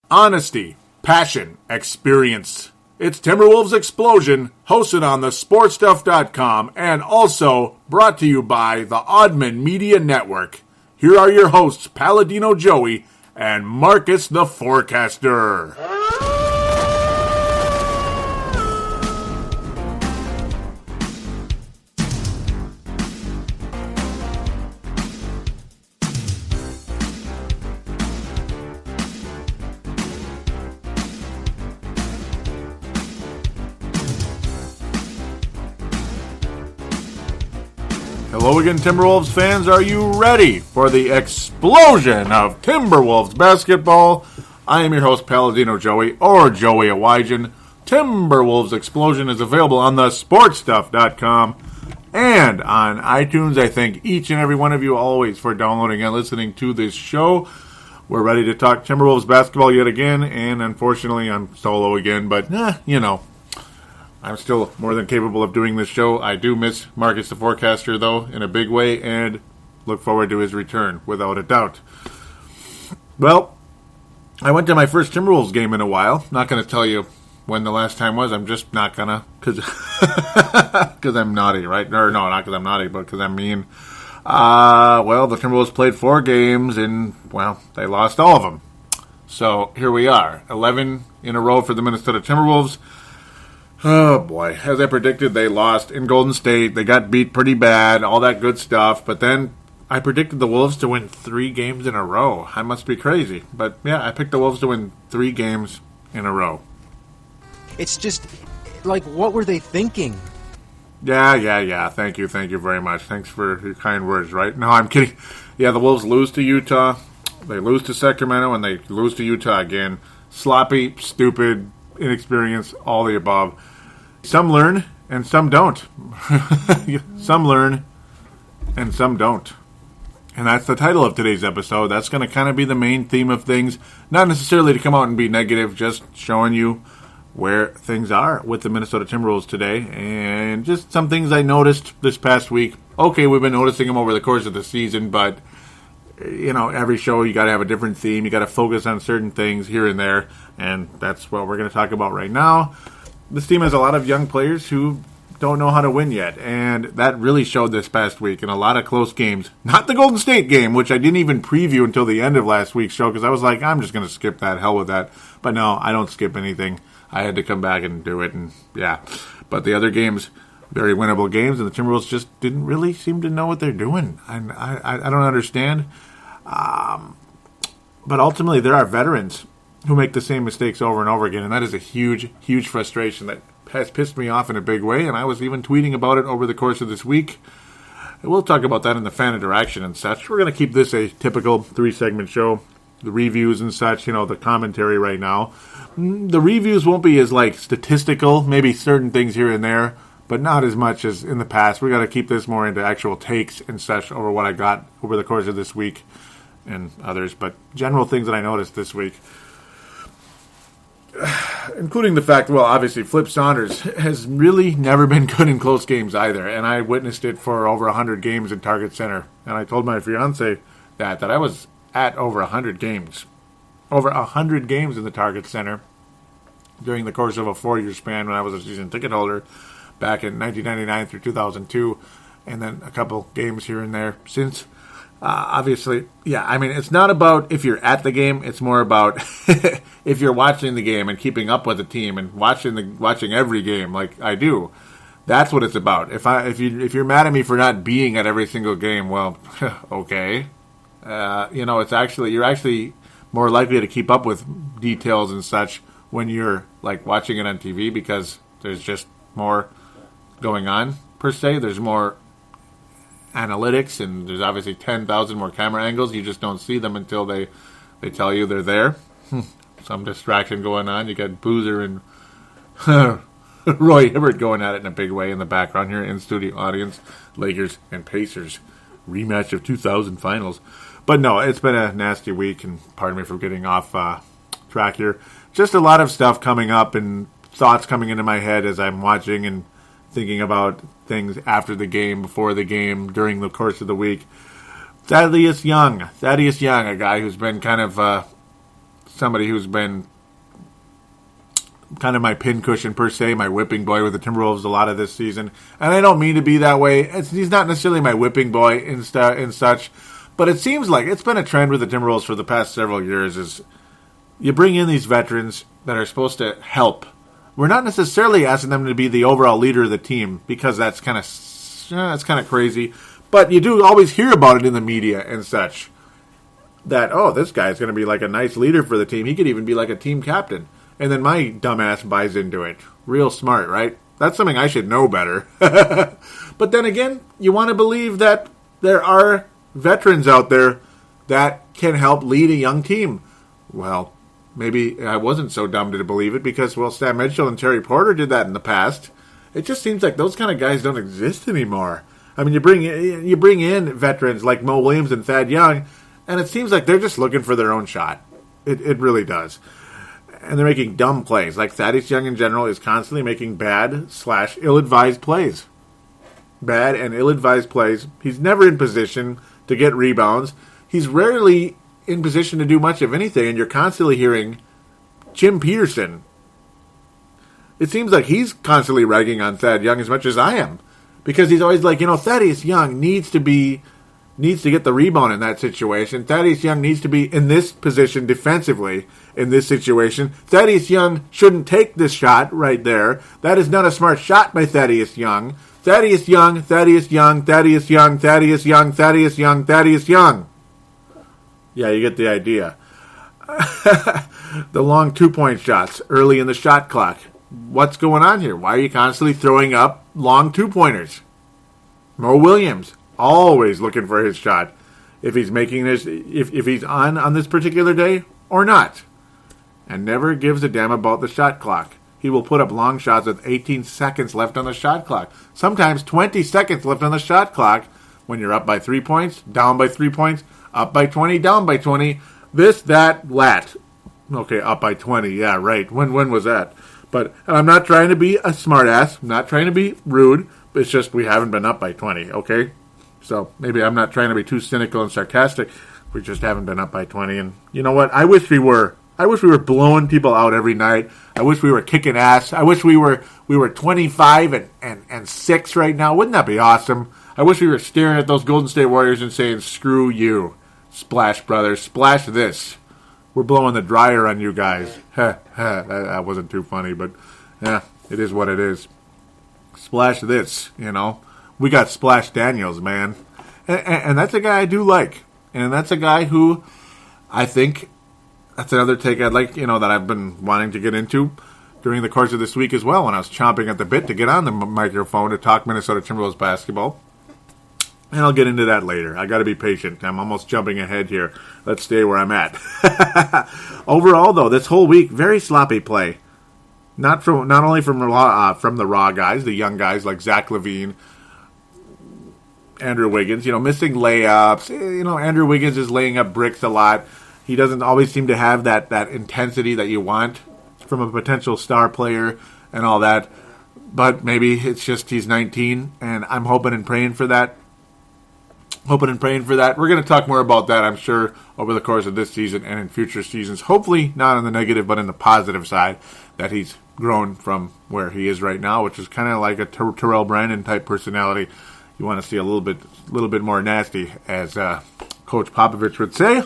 Honesty, passion, experience. It's Timberwolves Explosion, hosted on the sportstuff.com and also brought to you by the Oddman Media Network. Here are your hosts, Paladino Joey and Marcus the Forecaster. Hello again, Timberwolves fans. Are you ready for the explosion of Timberwolves basketball? I am your host, Paladino Joey, or Joey Awajan. Timberwolves Explosion is available on the sportstuff.com and on iTunes. I thank each and every one of you always for downloading and listening to this show. We're ready to talk Timberwolves basketball yet again, and unfortunately I'm solo again, but I'm still more than capable of doing this show. I do miss Marcus the Forecaster, though, in a big way, and look forward to his return, without a doubt. Well, I went to my first Timberwolves game in a while. Not going to tell you when the last time was. I'm just not going to, because I'm naughty, right? Or no, not because I'm naughty, but because I'm mean. Well, the Timberwolves played 4 games, and, well, they lost all of them. So here we are, 11 in a row for the Minnesota Timberwolves. Oh, boy. As I predicted, they lost in Golden State. They got beat pretty bad, all that good stuff. But then I predicted the Wolves to win 3 games in a row. I must be crazy. But, yeah, I picked the Wolves to win 3 games in a row. It's just, like, what were they thinking? Yeah. Thank you very much. Thanks for your kind words, right? No, I'm kidding. Yeah, the Wolves lose to Utah. They lose to Sacramento, and they lose to Utah again. Sloppy, stupid, inexperienced, all the above. Some learn and some don't. Some learn and some don't. And that's the title of today's episode. That's going to kind of be the main theme of things. Not necessarily to come out and be negative, just showing you where things are with the Minnesota Timberwolves today. And just some things I noticed this past week. Okay, we've been noticing them over the course of the season, but every show you got to have a different theme. You got to focus on certain things here and there, and that's what we're going to talk about right now. This team has a lot of young players who don't know how to win yet, and that really showed this past week in a lot of close games. Not the Golden State game, which I didn't even preview until the end of last week's show because I was like, I'm just going to skip that, hell with that. But no, I don't skip anything. I had to come back and do it, and yeah. But the other games, very winnable games, and the Timberwolves just didn't really seem to know what they're doing. I don't understand. But ultimately, there are veterans who make the same mistakes over and over again, and that is a huge, huge frustration that has pissed me off in a big way, and I was even tweeting about it over the course of this week. And we'll talk about that in the fan interaction and such. We're going to keep this a typical 3-segment show, the reviews and such, the commentary right now. The reviews won't be as, statistical, maybe certain things here and there, but not as much as in the past. We got to keep this more into actual takes and such over what I got over the course of this week and others, but general things that I noticed this week. Including the fact, well, obviously, Flip Saunders has really never been good in close games either, and I witnessed it for over 100 games in Target Center, and I told my fiance that I was at over 100 games. Over 100 games in the Target Center during the course of a 4-year span when I was a season ticket holder back in 1999 through 2002, and then a couple games here and there since. Obviously, yeah, I mean, it's not about if you're at the game, it's more about if you're watching the game and keeping up with the team and watching every game like I do. That's what it's about. If you're mad at me for not being at every single game, well, okay. It's actually, you're actually more likely to keep up with details and such when you're watching it on TV because there's just more going on per se. There's more analytics, and there's obviously 10,000 more camera angles. You just don't see them until they tell you they're there. Some distraction going on. You got Boozer and Roy Hibbert going at it in a big way in the background here, in-studio audience. Lakers and Pacers, rematch of 2000 finals. But no, it's been a nasty week, and pardon me for getting off track here. Just a lot of stuff coming up and thoughts coming into my head as I'm watching and thinking about things after the game, before the game, during the course of the week. Thaddeus Young, a guy who's been kind of somebody who's been kind of my pincushion per se, my whipping boy with the Timberwolves a lot of this season. And I don't mean to be that way. He's not necessarily my whipping boy and such, but it seems like it's been a trend with the Timberwolves for the past several years is you bring in these veterans that are supposed to help. We're not necessarily asking them to be the overall leader of the team because that's kind of crazy. But you do always hear about it in the media and such. That, oh, this guy's going to be like a nice leader for the team. He could even be like a team captain. And then my dumbass buys into it. Real smart, right? That's something I should know better. But then again, you want to believe that there are veterans out there that can help lead a young team. Well, maybe I wasn't so dumb to believe it because, well, Sam Mitchell and Terry Porter did that in the past. It just seems like those kind of guys don't exist anymore. I mean, you bring in veterans like Mo Williams and Thad Young, and it seems like they're just looking for their own shot. It really does. And they're making dumb plays. Like Thaddeus Young in general is constantly making bad/ill-advised plays. Bad and ill-advised plays. He's never in position to get rebounds. He's rarely in position to do much of anything, and you're constantly hearing Jim Peterson. It seems like he's constantly ragging on Thad Young as much as I am. Because he's always like, Thaddeus Young needs to get the rebound in that situation. Thaddeus Young needs to be in this position defensively in this situation. Thaddeus Young shouldn't take this shot right there. That is not a smart shot by Thaddeus Young. Thaddeus Young, Thaddeus Young, Thaddeus Young, Thaddeus Young, Thaddeus Young, Thaddeus Young. Yeah, you get the idea. The long 2-point shots early in the shot clock. What's going on here? Why are you constantly throwing up long 2-pointers? Mo Williams, always looking for his shot. If he's making this, if he's on this particular day or not. And never gives a damn about the shot clock. He will put up long shots with 18 seconds left on the shot clock. Sometimes 20 seconds left on the shot clock when you're up by 3 points, down by 3 points, up by 20, down by 20, this, that, lat. Okay, up by 20, yeah, right. When was that? But I'm not trying to be a smartass. I'm not trying to be rude. But it's just we haven't been up by 20, okay? So maybe I'm not trying to be too cynical and sarcastic. We just haven't been up by 20. And you know what? I wish we were. I wish we were blowing people out every night. I wish we were kicking ass. I wish we were 25 and 6 right now. Wouldn't that be awesome? I wish we were staring at those Golden State Warriors and saying, screw you. Splash Brothers. Splash this. We're blowing the dryer on you guys. That wasn't too funny, but yeah, it is what it is. Splash this, We got Splash Daniels, man. And that's a guy I do like. And that's a guy who I think that's another take I'd like, that I've been wanting to get into during the course of this week as well when I was chomping at the bit to get on the microphone to talk Minnesota Timberwolves basketball. And I'll get into that later. I got to be patient. I'm almost jumping ahead here. Let's stay where I'm at. Overall, though, this whole week, very sloppy play. Not only from the raw guys, the young guys like Zach LaVine, Andrew Wiggins. Missing layups. Andrew Wiggins is laying up bricks a lot. He doesn't always seem to have that intensity that you want from a potential star player and all that. But maybe it's just he's 19, and I'm hoping and praying for that. We're going to talk more about that, I'm sure, over the course of this season and in future seasons. Hopefully not on the negative, but in the positive side, that he's grown from where he is right now, which is kind of like a Terrell Brandon type personality. You want to see a little bit more nasty, as Coach Popovich would say.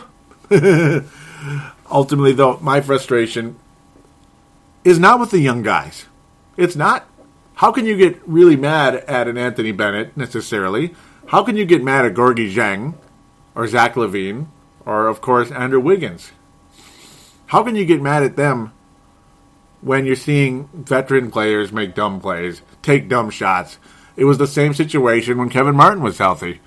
Ultimately, though, my frustration is not with the young guys. It's not. How can you get really mad at an Anthony Bennett, necessarily? How can you get mad at Gorgie Zhang or Zach LaVine or, of course, Andrew Wiggins? How can you get mad at them when you're seeing veteran players make dumb plays, take dumb shots? It was the same situation when Kevin Martin was healthy.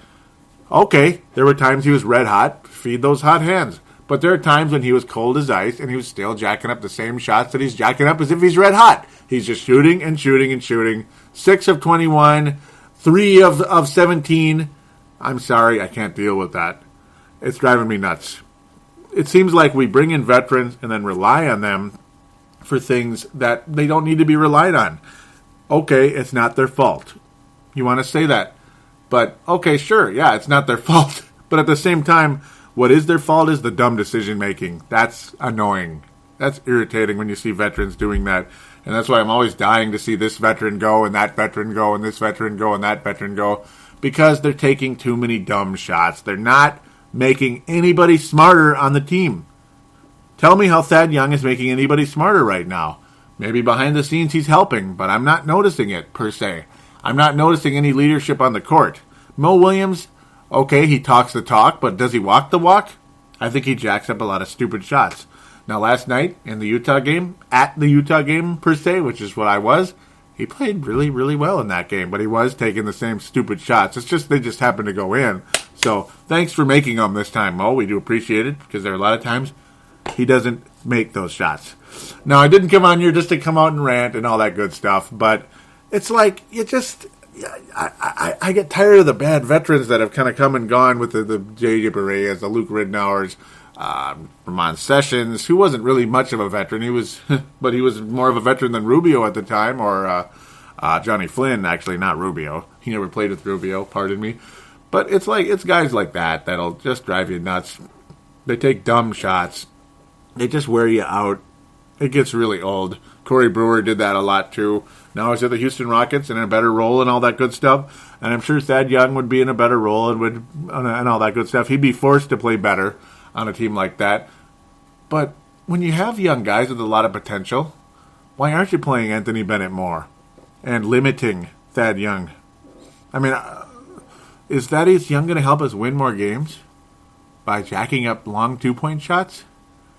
Okay, there were times he was red hot, feed those hot hands. But there are times when he was cold as ice and he was still jacking up the same shots that he's jacking up as if he's red hot. He's just shooting and shooting and shooting. 6 of 21. 3 of 17. I'm sorry, I can't deal with that. It's driving me nuts. It seems like we bring in veterans and then rely on them for things that they don't need to be relied on. Okay, it's not their fault. You want to say that. But, okay, sure, yeah, it's not their fault. But at the same time, What is their fault is the dumb decision making. That's annoying. That's irritating when you see veterans doing that. And that's why I'm always dying to see this veteran go and that veteran go and this veteran go and that veteran go. Because they're taking too many dumb shots. They're not making anybody smarter on the team. Tell me how Thad Young is making anybody smarter right now. Maybe behind the scenes he's helping, but I'm not noticing it, per se. I'm not noticing any leadership on the court. Mo Williams, okay, he talks the talk, but does he walk the walk? I think he jacks up a lot of stupid shots. Now, last night in the Utah game, at the Utah game, per se, which is what I was, he played really, really well in that game, but he was taking the same stupid shots. It's just they just happened to go in. So, thanks for making them this time, Mo. We do appreciate it, because there are a lot of times he doesn't make those shots. Now, I didn't come on here just to come out and rant and all that good stuff, but it's like, I get tired of the bad veterans that have kind of come and gone with the J.J. Barea, the Luke Ridnours, Ramon Sessions, who wasn't really much of a veteran. He was, but he was more of a veteran than Rubio at the time, or Johnny Flynn, actually, not Rubio. He never played with Rubio, pardon me. But it's guys like that that'll just drive you nuts. They take dumb shots. They just wear you out. It gets really old. Corey Brewer did that a lot, too. Now he's at the Houston Rockets and in a better role and all that good stuff. And I'm sure Thad Young would be in a better role and all that good stuff. He'd be forced to play better on a team like that. But when you have young guys with a lot of potential, why aren't you playing Anthony Bennett more and limiting Thad Young? I mean, is Thaddeus Young going to help us win more games by jacking up long two-point shots?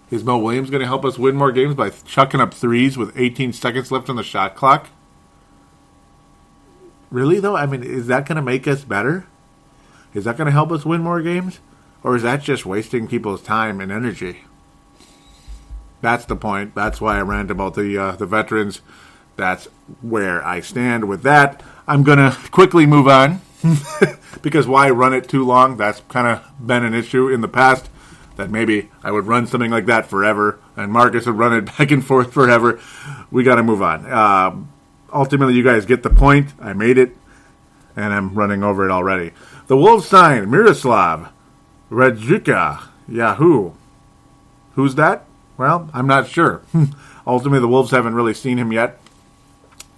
Is Mo Williams going to help us win more games by chucking up threes with 18 seconds left on the shot clock? Really, though? I mean, is that going to make us better? Is that going to help us win more games? Or is that just wasting people's time and energy? That's the point. That's why I rant about the veterans. That's where I stand with that. I'm going to quickly move on. Because why run it too long? That's kind of been an issue in the past. That maybe I would run something like that forever, and Marcus would run it back and forth forever. We got to move on. Ultimately, you guys get the point. I made it, and I'm running over it already. The Wolves signed Miroslav Radjuka. Yahoo. Who's that? Well, I'm not sure. Ultimately, the Wolves haven't really seen him yet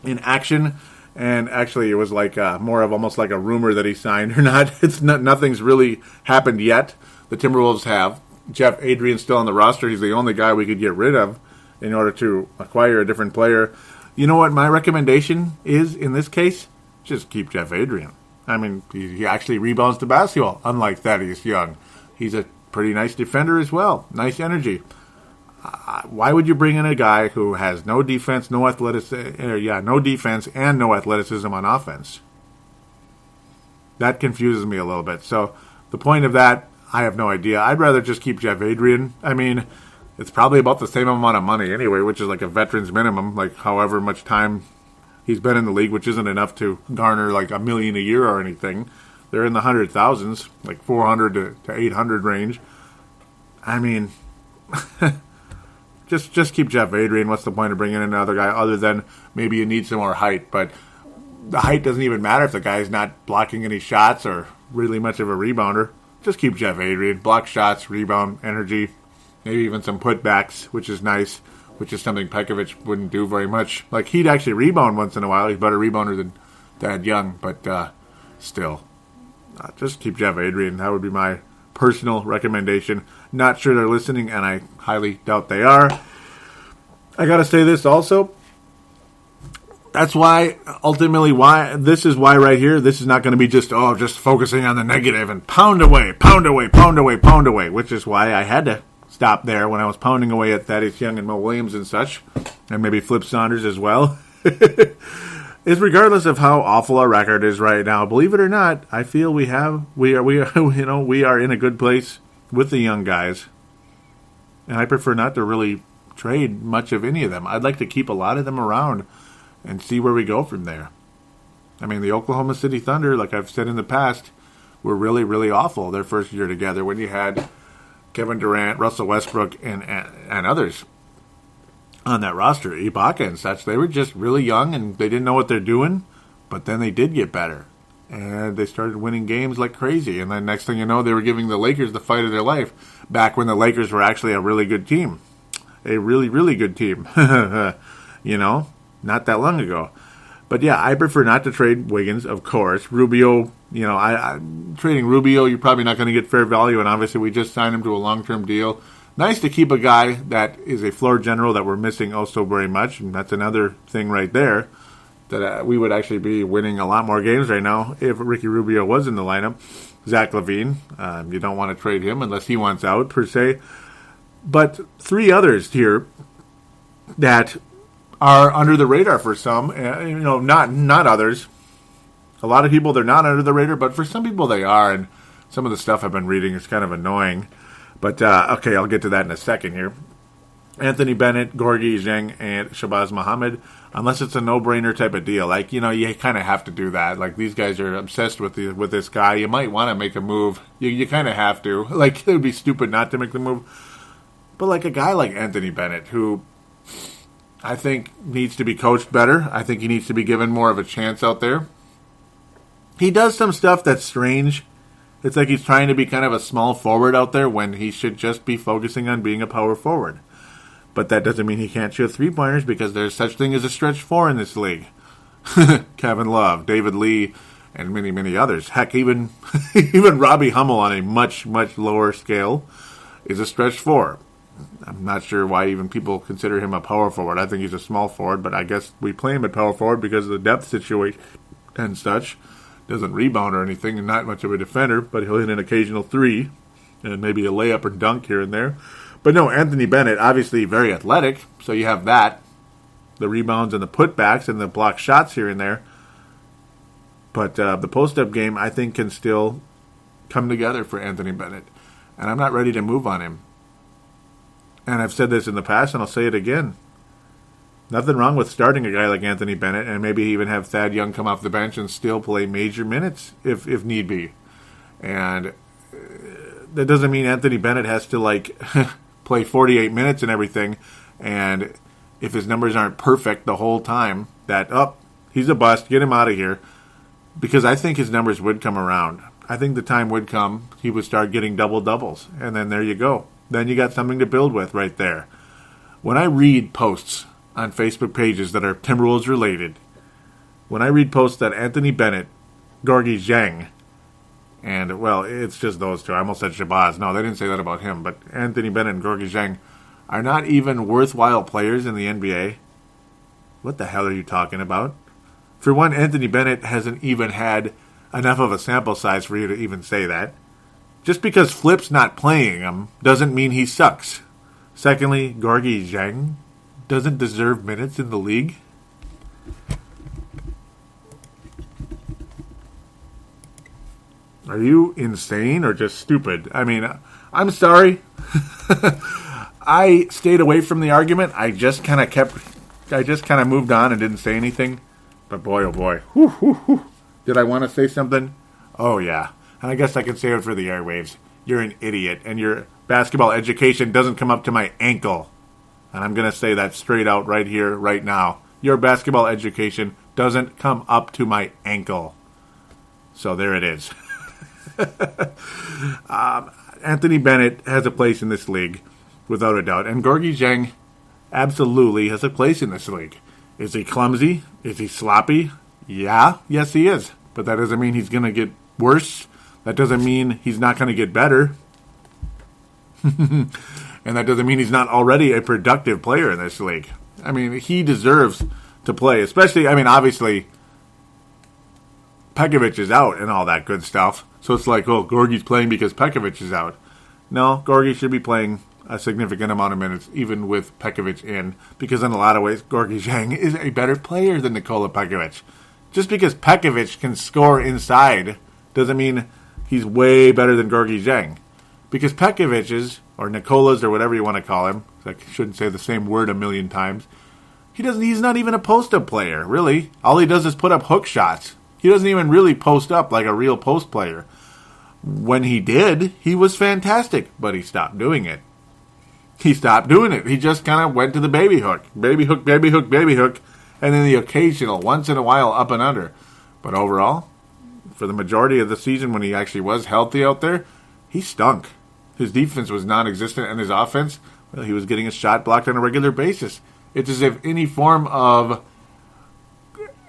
in action, and actually, it was like more of almost like a rumor that he signed or not. Nothing's really happened yet. The Timberwolves have. Jeff Adrian's still on the roster. He's the only guy we could get rid of in order to acquire a different player. You know what my recommendation is in this case? Just keep Jeff Adrian. I mean, he actually rebounds the basketball, unlike Thaddeus Young. He's a pretty nice defender as well. Nice energy. Why would you bring in a guy who has no defense, no defense, and no athleticism on offense? That confuses me a little bit. So the point of that, I have no idea. I'd rather just keep Jeff Adrian. I mean, it's probably about the same amount of money anyway, which is like a veteran's minimum, like however much time he's been in the league, which isn't enough to garner like $1 million a year or anything. They're in the 100,000s, like 400 to 800 range. I mean, just keep Jeff Adrian. What's the point of bringing in another guy other than maybe you need some more height? But the height doesn't even matter if the guy's not blocking any shots or really much of a rebounder. Just keep Jeff Adrian. Block shots, rebound, energy, maybe even some putbacks, which is nice, which is something Pekovic wouldn't do very much. Like, he'd actually rebound once in a while. He's a better rebounder than Thad Young, but still. Just keep Jeff Adrian. That would be my personal recommendation. Not sure they're listening, and I highly doubt they are. I got to say this also. That's why, ultimately, this is why right here, this is not going to be just focusing on the negative and pound away, which is why I had to stop there when I was pounding away at Thaddeus Young and Mo Williams and such, and maybe Flip Saunders as well. Is regardless of how awful our record is right now, believe it or not, I feel we are in a good place with the young guys, and I prefer not to really trade much of any of them. I'd like to keep a lot of them around and see where we go from there. I mean, the Oklahoma City Thunder, like I've said in the past, were really, really awful their first year together when you had Kevin Durant, Russell Westbrook, and others on that roster, Ibaka and such. They were just really young and they didn't know what they're doing, but then they did get better. And they started winning games like crazy. And then next thing you know, they were giving the Lakers the fight of their life back when the Lakers were actually a really good team. A really, really good team. Not that long ago. But yeah, I prefer not to trade Wiggins, of course. Rubio, trading Rubio, you're probably not going to get fair value. And obviously we just signed him to a long-term deal. Nice to keep a guy that is a floor general that we're missing oh so very much. And that's another thing right there. That we would actually be winning a lot more games right now if Ricky Rubio was in the lineup. Zach LaVine, you don't want to trade him unless he wants out, per se. But three others here that are under the radar for some, not others. A lot of people, they're not under the radar, but for some people they are, and some of the stuff I've been reading is kind of annoying. But, okay, I'll get to that in a second here. Anthony Bennett, Gorgui Dieng, and Shabazz Muhammad, unless it's a no-brainer type of deal. Like, you kind of have to do that. Like, these guys are obsessed with this guy. You might want to make a move. You kind of have to. Like, it would be stupid not to make the move. But, like, a guy like Anthony Bennett, who I think needs to be coached better. I think he needs to be given more of a chance out there. He does some stuff that's strange. It's like he's trying to be kind of a small forward out there when he should just be focusing on being a power forward. But that doesn't mean he can't shoot three-pointers because there's such thing as a stretch four in this league. Kevin Love, David Lee, and many, many others. Heck, even Robbie Hummel on a much, much lower scale is a stretch four. I'm not sure why even people consider him a power forward. I think he's a small forward, but I guess we play him at power forward because of the depth situation and such. Doesn't rebound or anything and not much of a defender, but he'll hit an occasional three and maybe a layup or dunk here and there. But no, Anthony Bennett, obviously very athletic, so you have that. The rebounds and the putbacks and the block shots here and there. But the post-up game, I think, can still come together for Anthony Bennett. And I'm not ready to move on him. And I've said this in the past, and I'll say it again. Nothing wrong with starting a guy like Anthony Bennett and maybe even have Thad Young come off the bench and still play major minutes if need be. And that doesn't mean Anthony Bennett has to, play 48 minutes and everything. And if his numbers aren't perfect the whole time, he's a bust, get him out of here. Because I think his numbers would come around. I think the time would come, he would start getting double-doubles. And then there you go. Then you got something to build with right there. When I read posts on Facebook pages that are Timberwolves related, when I read posts that Anthony Bennett, Gorgui Dieng, and, well, it's just those two. I almost said Shabazz. No, they didn't say that about him. But Anthony Bennett and Gorgui Dieng are not even worthwhile players in the NBA. What the hell are you talking about? For one, Anthony Bennett hasn't even had enough of a sample size for you to even say that. Just because Flip's not playing him doesn't mean he sucks. Secondly, Gorgui Dieng doesn't deserve minutes in the league. Are you insane or just stupid? I mean, I'm sorry. I stayed away from the argument. I just kind of moved on and didn't say anything. But boy, oh boy. Whew, whew, whew. Did I want to say something? Oh, yeah. And I guess I can say it for the airwaves. You're an idiot, and your basketball education doesn't come up to my ankle. And I'm going to say that straight out right here, right now. Your basketball education doesn't come up to my ankle. So there it is. Anthony Bennett has a place in this league, without a doubt. And Gorgui Dieng absolutely has a place in this league. Is he clumsy? Is he sloppy? Yeah, yes he is. But that doesn't mean he's going to get worse. That doesn't mean he's not going to get better. And that doesn't mean he's not already a productive player in this league. I mean, he deserves to play. Especially, obviously, Pekovic is out and all that good stuff. So it's like, oh, Gorgie's playing because Pekovic is out. No, Gorgui should be playing a significant amount of minutes, even with Pekovic in, because in a lot of ways, Gorgui Dieng is a better player than Nikola Pekovic. Just because Pekovic can score inside doesn't mean he's way better than Gorgui Dieng. Because Pekovic's, or Nikola's, or whatever you want to call him, I shouldn't say the same word a million times, he's not even a post-up player, really. All he does is put up hook shots. He doesn't even really post up like a real post player. When he did, he was fantastic, but he stopped doing it. He stopped doing it. He just kind of went to the baby hook. Baby hook, baby hook, baby hook, and then the occasional, once in a while, up and under. But overall, for the majority of the season when he actually was healthy out there, he stunk. His defense was non-existent, and his offense, well, he was getting a shot blocked on a regular basis. It's as if any form of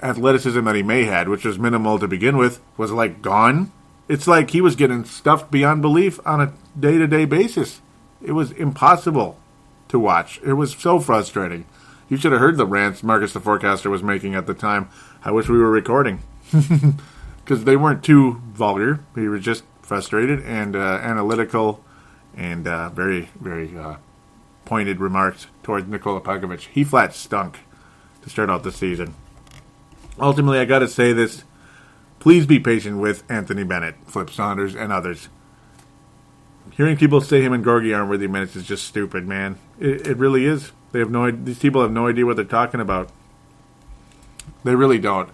athleticism that he may had, which was minimal to begin with, was like gone. It's like he was getting stuffed beyond belief on a day-to-day basis. It was impossible to watch. It was so frustrating. You should have heard the rants Marcus the Forecaster was making at the time. I wish we were recording. Because they weren't too vulgar. He was just frustrated and analytical and very, very pointed remarks towards Nikola Pekovic. He flat stunk to start out the season. Ultimately, I got to say this. Please be patient with Anthony Bennett, Flip Saunders, and others. Hearing people say him and Gorgie aren't worthy minutes is just stupid, man. It really is. These people have no idea what they're talking about. They really don't.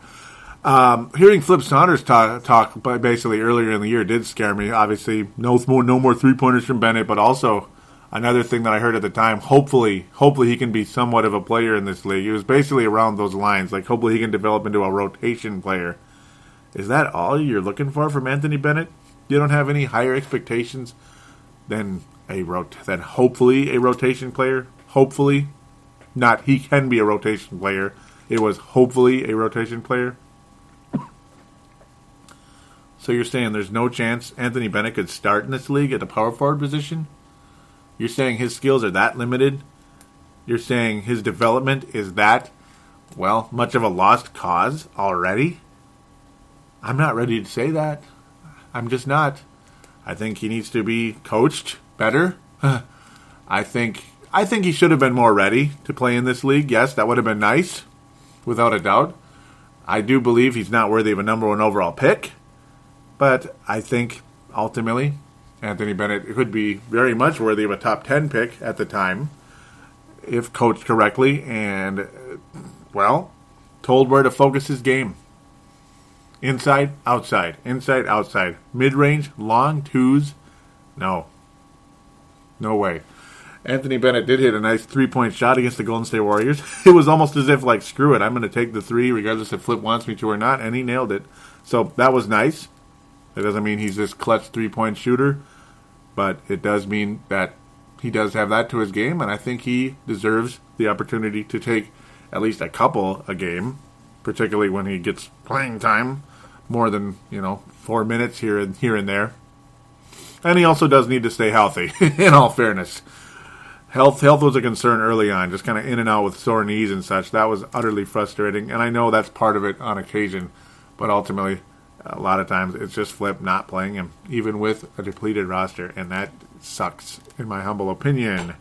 Hearing Flip Saunders talk basically earlier in the year did scare me. Obviously, no more three-pointers from Bennett, but also another thing that I heard at the time, hopefully he can be somewhat of a player in this league. It was basically around those lines, like hopefully he can develop into a rotation player. Is that all you're looking for from Anthony Bennett? You don't have any higher expectations than hopefully a rotation player? Hopefully. Not he can be a rotation player. It was hopefully a rotation player. So you're saying there's no chance Anthony Bennett could start in this league at the power forward position? You're saying his skills are that limited? You're saying his development is that, well, much of a lost cause already? I'm not ready to say that. I'm just not. I think he needs to be coached better. I think he should have been more ready to play in this league. Yes, that would have been nice, without a doubt. I do believe he's not worthy of a number one overall pick, but I think ultimately Anthony Bennett could be very much worthy of a top 10 pick at the time if coached correctly and, well, told where to focus his game. Inside, outside. Inside, outside. Mid-range, long, twos. No. No way. Anthony Bennett did hit a nice three-point shot against the Golden State Warriors. It was almost as if, like, screw it, I'm going to take the three regardless if Flip wants me to or not, and he nailed it. So that was nice. That doesn't mean he's this clutch three-point shooter, but it does mean that he does have that to his game, and I think he deserves the opportunity to take at least a couple a game, particularly when he gets playing time, more than, 4 minutes here and there. And he also does need to stay healthy, in all fairness. Health was a concern early on, just kind of in and out with sore knees and such. That was utterly frustrating, and I know that's part of it on occasion, but ultimately, a lot of times, it's just Flip not playing him, even with a depleted roster, and that sucks, in my humble opinion.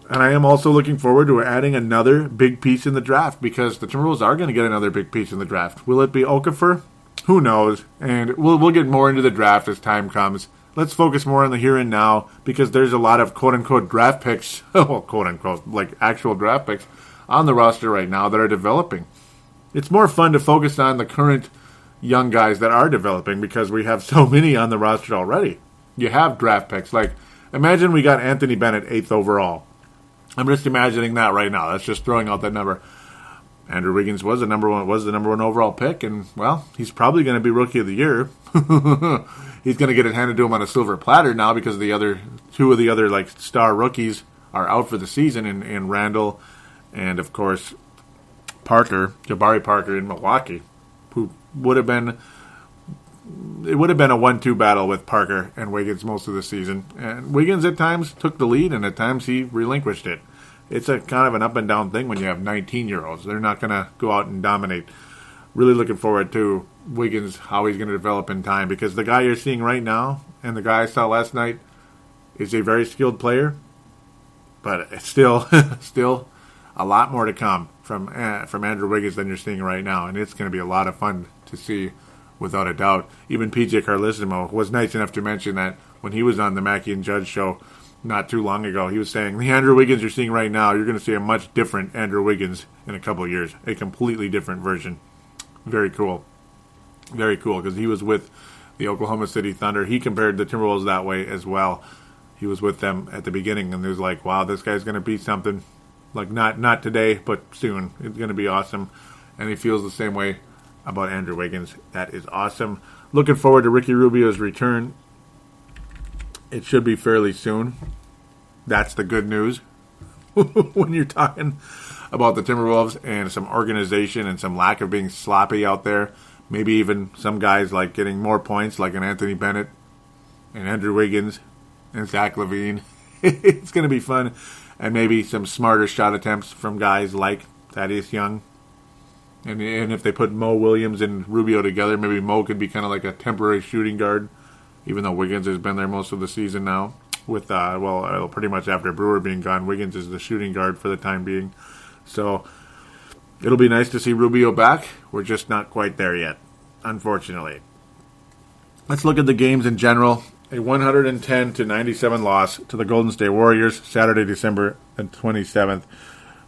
And I am also looking forward to adding another big piece in the draft, because the Timberwolves are going to get another big piece in the draft. Will it be Okafor? Who knows? And we'll get more into the draft as time comes. Let's focus more on the here and now, because there's a lot of quote-unquote draft picks, well, quote-unquote, like actual draft picks, on the roster right now that are developing. It's more fun to focus on the current young guys that are developing, because we have so many on the roster already. You have draft picks. Like, imagine we got Anthony Bennett 8th overall. I'm just imagining that right now. That's just throwing out that number. Andrew Wiggins was the number one overall pick, and, well, he's probably going to be Rookie of the Year. He's going to get it handed to him on a silver platter now, because two of the other like star rookies are out for the season, in Randall and, of course, Jabari Parker in Milwaukee, who would have been a 1-2 battle with Parker and Wiggins most of the season. And Wiggins at times took the lead, and at times he relinquished it. It's a kind of an up and down thing when you have 19-year-olds. They're not going to go out and dominate. Really looking forward to Wiggins, how he's going to develop in time, because the guy you're seeing right now and the guy I saw last night is a very skilled player, but it's still a lot more to come from Andrew Wiggins than you're seeing right now, and it's going to be a lot of fun to see, without a doubt. Even PJ Carlesimo was nice enough to mention that when he was on the Mackey and Judd show not too long ago. He was saying, the Andrew Wiggins you're seeing right now, you're going to see a much different Andrew Wiggins in a couple of years, a completely different version. Very cool. Very cool, because he was with the Oklahoma City Thunder. He compared the Timberwolves that way as well. He was with them at the beginning, and it was like, wow, this guy's going to be something. Like, not today, but soon. It's going to be awesome. And he feels the same way about Andrew Wiggins. That is awesome. Looking forward to Ricky Rubio's return. It should be fairly soon. That's the good news when you're talking about the Timberwolves and some organization and some lack of being sloppy out there. Maybe even some guys like getting more points, like an Anthony Bennett and Andrew Wiggins and Zach LaVine. It's going to be fun. And maybe some smarter shot attempts from guys like Thaddeus Young. And if they put Mo Williams and Rubio together, maybe Mo could be kind of like a temporary shooting guard, even though Wiggins has been there most of the season now. With pretty much after Brewer being gone, Wiggins is the shooting guard for the time being. So it'll be nice to see Rubio back. We're just not quite there yet, unfortunately. Let's look at the games in general. A 110-97 loss to the Golden State Warriors, Saturday, December 27th.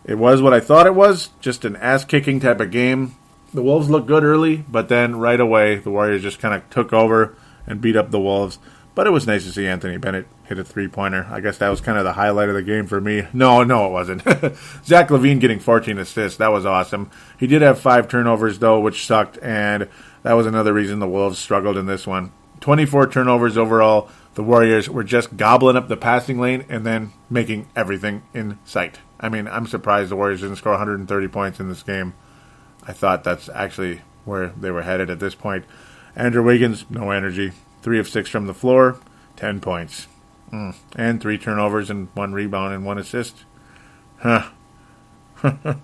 It was what I thought it was, just an ass-kicking type of game. The Wolves looked good early, but then right away, the Warriors just kind of took over and beat up the Wolves. But it was nice to see Anthony Bennett hit a three-pointer. I guess that was kind of the highlight of the game for me. No, it wasn't. Zach LaVine getting 14 assists. That was awesome. He did have 5 turnovers, though, which sucked, and that was another reason the Wolves struggled in this one. 24 turnovers overall. The Warriors were just gobbling up the passing lane and then making everything in sight. I mean, I'm surprised the Warriors didn't score 130 points in this game. I thought that's actually where they were headed at this point. Andrew Wiggins, no energy. 3 of 6 from the floor, 10 points. And 3 turnovers and 1 rebound and 1 assist. Nothing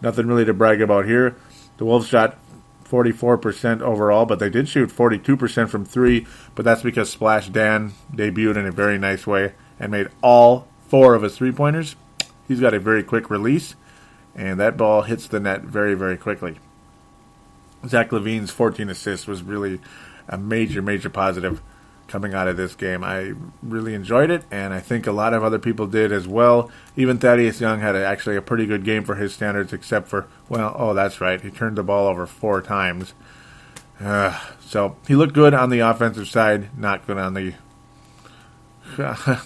really to brag about here. The Wolves shot 44% overall, but they did shoot 42% from 3, but that's because Splash Dan debuted in a very nice way and made all 4 of his three-pointers. He's got a very quick release, and that ball hits the net very, very quickly. Zach LaVine's 14 assists was really a major, major positive coming out of this game. I really enjoyed it, and I think a lot of other people did as well. Even Thaddeus Young had actually a pretty good game for his standards, except for, that's right, he turned the ball over 4 times. So he looked good on the offensive side, not good on the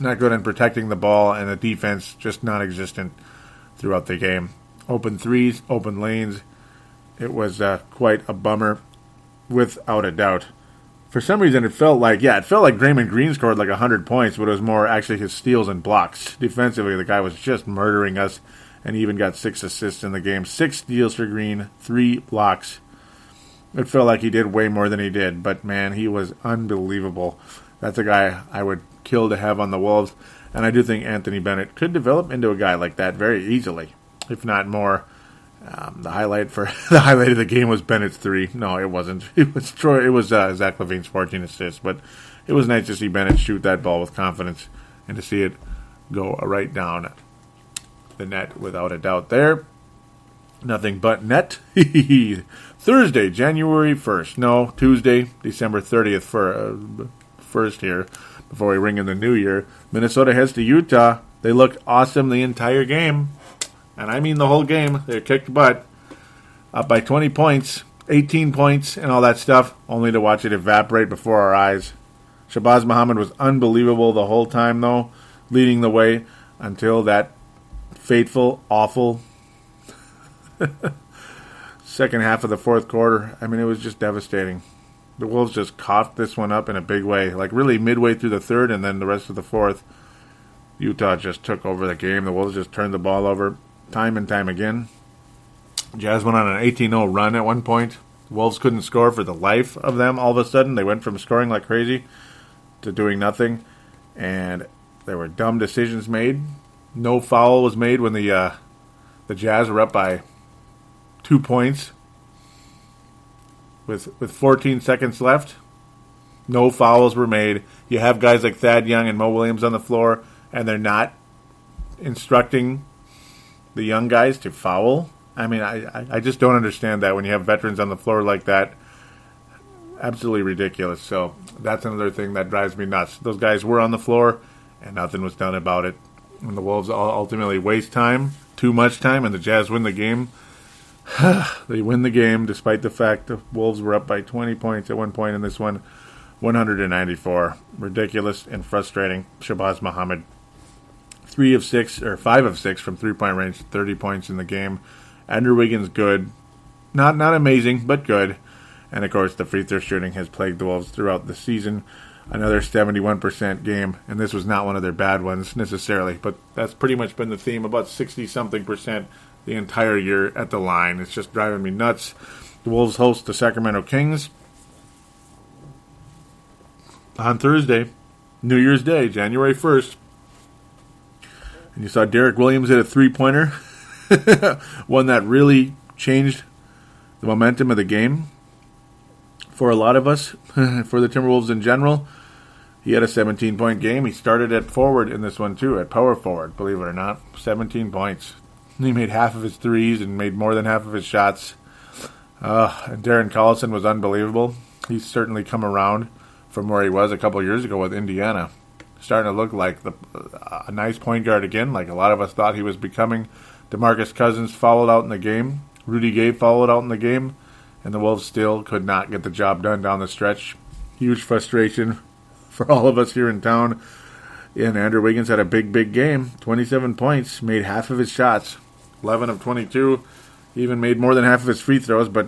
not good in protecting the ball, and the defense just non-existent throughout the game. Open threes, open lanes. It was quite a bummer, without a doubt. For some reason, it felt like Draymond Green scored like 100 points, but it was more actually his steals and blocks. Defensively, the guy was just murdering us, and he even got 6 assists in the game. 6 steals for Green, 3 blocks. It felt like he did way more than he did, but man, he was unbelievable. That's a guy I would kill to have on the Wolves, and I do think Anthony Bennett could develop into a guy like that very easily, if not more. The highlight of the game was Bennett's 3. No, it wasn't. It was Zach LaVine's 14 assists, but it was nice to see Bennett shoot that ball with confidence and to see it go right down the net without a doubt there. Nothing but net. Thursday, January 1st. No, Tuesday, December 30th first here before we ring in the new year. Minnesota heads to Utah. They looked awesome the entire game. And I mean the whole game. They kicked butt. Up by 20 points, 18 points, and all that stuff, only to watch it evaporate before our eyes. Shabazz Muhammad was unbelievable the whole time, though, leading the way until that fateful, awful second half of the fourth quarter. I mean, it was just devastating. The Wolves just coughed this one up in a big way, like really midway through the third and then the rest of the fourth. Utah just took over the game. The Wolves just turned the ball over time and time again. Jazz went on an 18-0 run at one point. The Wolves couldn't score for the life of them all of a sudden. They went from scoring like crazy to doing nothing. And there were dumb decisions made. No foul was made when the Jazz were up by 2 points with 14 seconds left. No fouls were made. You have guys like Thad Young and Mo Williams on the floor, and they're not instructing the young guys to foul. I mean, I just don't understand that when you have veterans on the floor like that. Absolutely ridiculous. So that's another thing that drives me nuts. Those guys were on the floor, and nothing was done about it. And the Wolves ultimately waste time, too much time, and the Jazz win the game. They win the game despite the fact the Wolves were up by 20 points at one point in this one. 194. Ridiculous and frustrating. Shabazz Muhammad, 5 of 6 from three-point range, 30 points in the game. Andrew Wiggins, good. Not amazing, but good. And, of course, the free throw shooting has plagued the Wolves throughout the season. Another 71% game, and this was not one of their bad ones necessarily, but that's pretty much been the theme, about 60-something percent the entire year at the line. It's just driving me nuts. The Wolves host the Sacramento Kings on Thursday, New Year's Day, January 1st. And you saw Derek Williams hit a three-pointer, one that really changed the momentum of the game for a lot of us, for the Timberwolves in general. He had a 17-point game. He started at forward in this one, too, at power forward, believe it or not. 17 points. He made half of his threes and made more than half of his shots. And Darren Collison was unbelievable. He's certainly come around from where he was a couple years ago with Indiana. Starting to look like a nice point guard again, like a lot of us thought he was becoming. DeMarcus Cousins followed out in the game. Rudy Gay followed out in the game. And the Wolves still could not get the job done down the stretch. Huge frustration for all of us here in town. And Andrew Wiggins had a big game. 27 points, made half of his shots. 11 of 22. He even made more than half of his free throws. But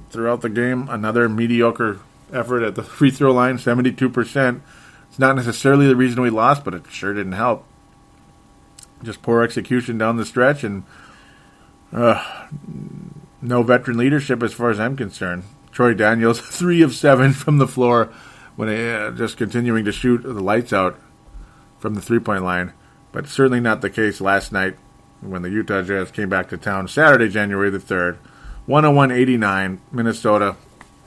throughout the game, another mediocre effort at the free throw line, 72%. It's not necessarily the reason we lost, but it sure didn't help. Just poor execution down the stretch, and no veteran leadership as far as I'm concerned. Troy Daniels, 3 of 7 from the floor, when just continuing to shoot the lights out from the three-point line. But certainly not the case last night when the Utah Jazz came back to town. Saturday, January the 3rd, 101-89, Minnesota.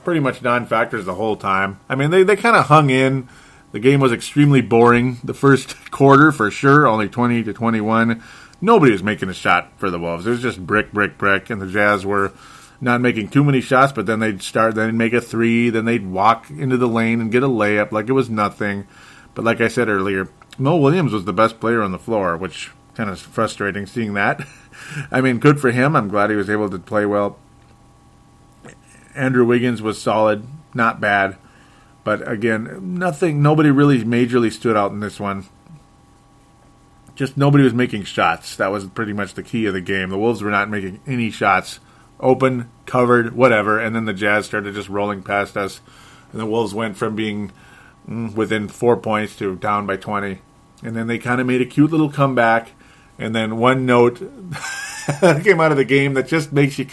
Pretty much non-factors the whole time. I mean, they kind of hung in. The game was extremely boring. The first quarter, for sure, only 20-21. Nobody was making a shot for the Wolves. It was just brick, and the Jazz were not making too many shots, but then they'd make a three, then they'd walk into the lane and get a layup like it was nothing. But like I said earlier, Mo Williams was the best player on the floor, which kind of frustrating seeing that. I mean, good for him. I'm glad he was able to play well. Andrew Wiggins was solid, not bad. But again, nobody really majorly stood out in this one. Just nobody was making shots. That was pretty much the key of the game. The Wolves were not making any shots. Open, covered, whatever. And then the Jazz started just rolling past us. And the Wolves went from being within 4 points to down by 20. And then they kind of made a cute little comeback. And then one note came out of the game that just makes you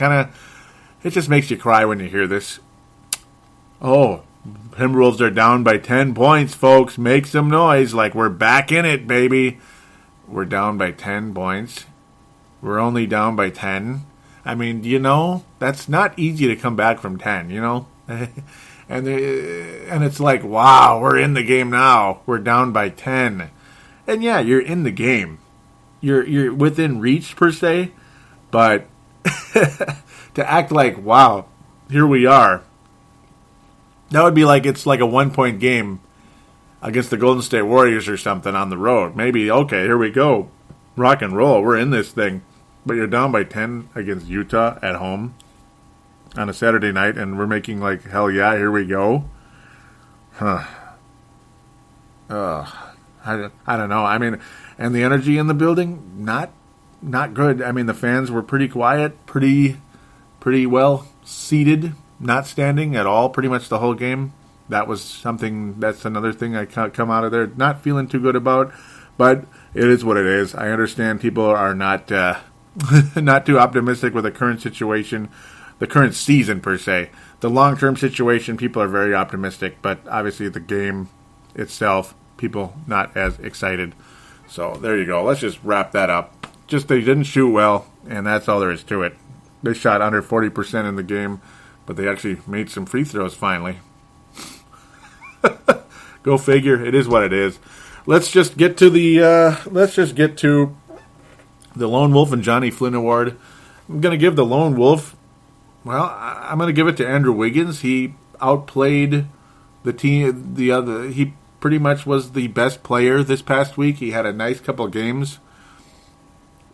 it just makes you cry when you hear this. Oh, Timberwolves are down by 10 points, folks. Make some noise like we're back in it, baby. We're down by 10 points. We're only down by 10. I mean, that's not easy to come back from 10, and it's like, wow, we're in the game now. We're down by 10. And yeah, you're in the game. You're within reach, per se. But to act like, wow, here we are. That would be like it's like a 1-point game against the Golden State Warriors or something on the road. Maybe, okay, here we go. Rock and roll. We're in this thing. But you're down by 10 against Utah at home on a Saturday night, and we're making like, hell yeah, here we go. I don't know. I mean, and the energy in the building, not good. I mean, the fans were pretty quiet, pretty well seated, not standing at all pretty much the whole game. That's another thing I can't come out of there not feeling too good about, but it is what it is. I understand people are not not too optimistic with the current situation, the current season per se. The long-term situation, people are very optimistic, but obviously the game itself, people not as excited. So there you go. Let's just wrap that up. Just they didn't shoot well, and that's all there is to it. They shot under 40% in the game, but they actually made some free throws finally. Go figure. It is what it is. Let's just get to the Lone Wolf and Johnny Flynn Award. I'm going to give the Lone Wolf, I'm going to give it to Andrew Wiggins. He outplayed the team. He pretty much was the best player this past week. He had a nice couple of games,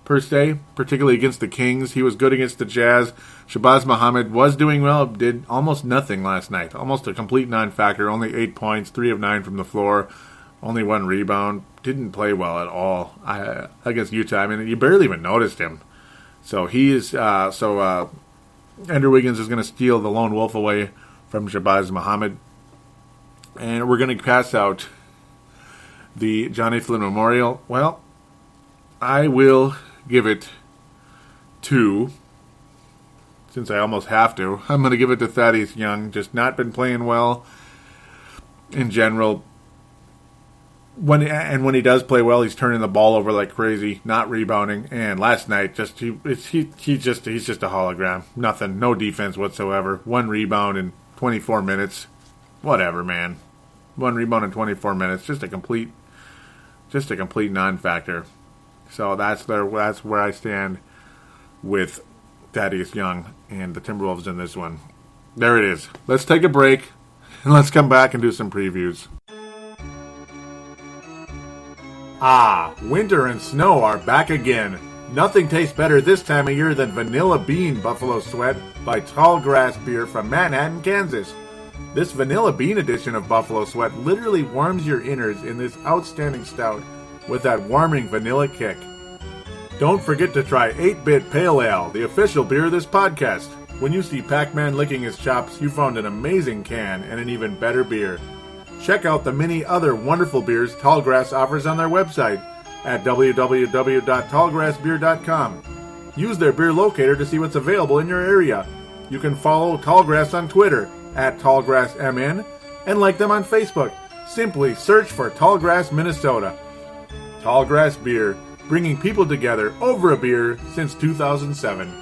per se, particularly against the Kings. He was good against the Jazz. Shabazz Muhammad was doing well, did almost nothing last night. Almost a complete non-factor. Only 8 points, 3 of 9 from the floor. Only 1 rebound. Didn't play well at all against Utah. I mean, you barely even noticed him. So he is. Andrew Wiggins is going to steal the Lone Wolf away from Shabazz Muhammad. And we're going to pass out the Johnny Flynn Memorial. Well, I will give it to, since I almost have to, I'm going to give it to Thaddeus Young. Just not been playing well in general. When he does play well, he's turning the ball over like crazy, not rebounding. And last night, he's just a hologram. Nothing, no defense whatsoever. 1 rebound in 24 minutes. Whatever, man. 1 rebound in 24 minutes. Just a complete non-factor. So that's where I stand with Thaddeus Young and the Timberwolves in this one. There it is. Let's take a break and let's come back and do some previews. Winter and snow are back again. Nothing tastes better this time of year than Vanilla Bean Buffalo Sweat by Tall Grass Beer from Manhattan, Kansas. This Vanilla Bean edition of Buffalo Sweat literally warms your innards in this outstanding stout with that warming vanilla kick. Don't forget to try 8-Bit Pale Ale, the official beer of this podcast. When you see Pac-Man licking his chops, you found an amazing can and an even better beer. Check out the many other wonderful beers Tallgrass offers on their website at www.tallgrassbeer.com. Use their beer locator to see what's available in your area. You can follow Tallgrass on Twitter at TallgrassMN and like them on Facebook. Simply search for Tallgrass, Minnesota. Tallgrass Beer, bringing people together over a beer since 2007.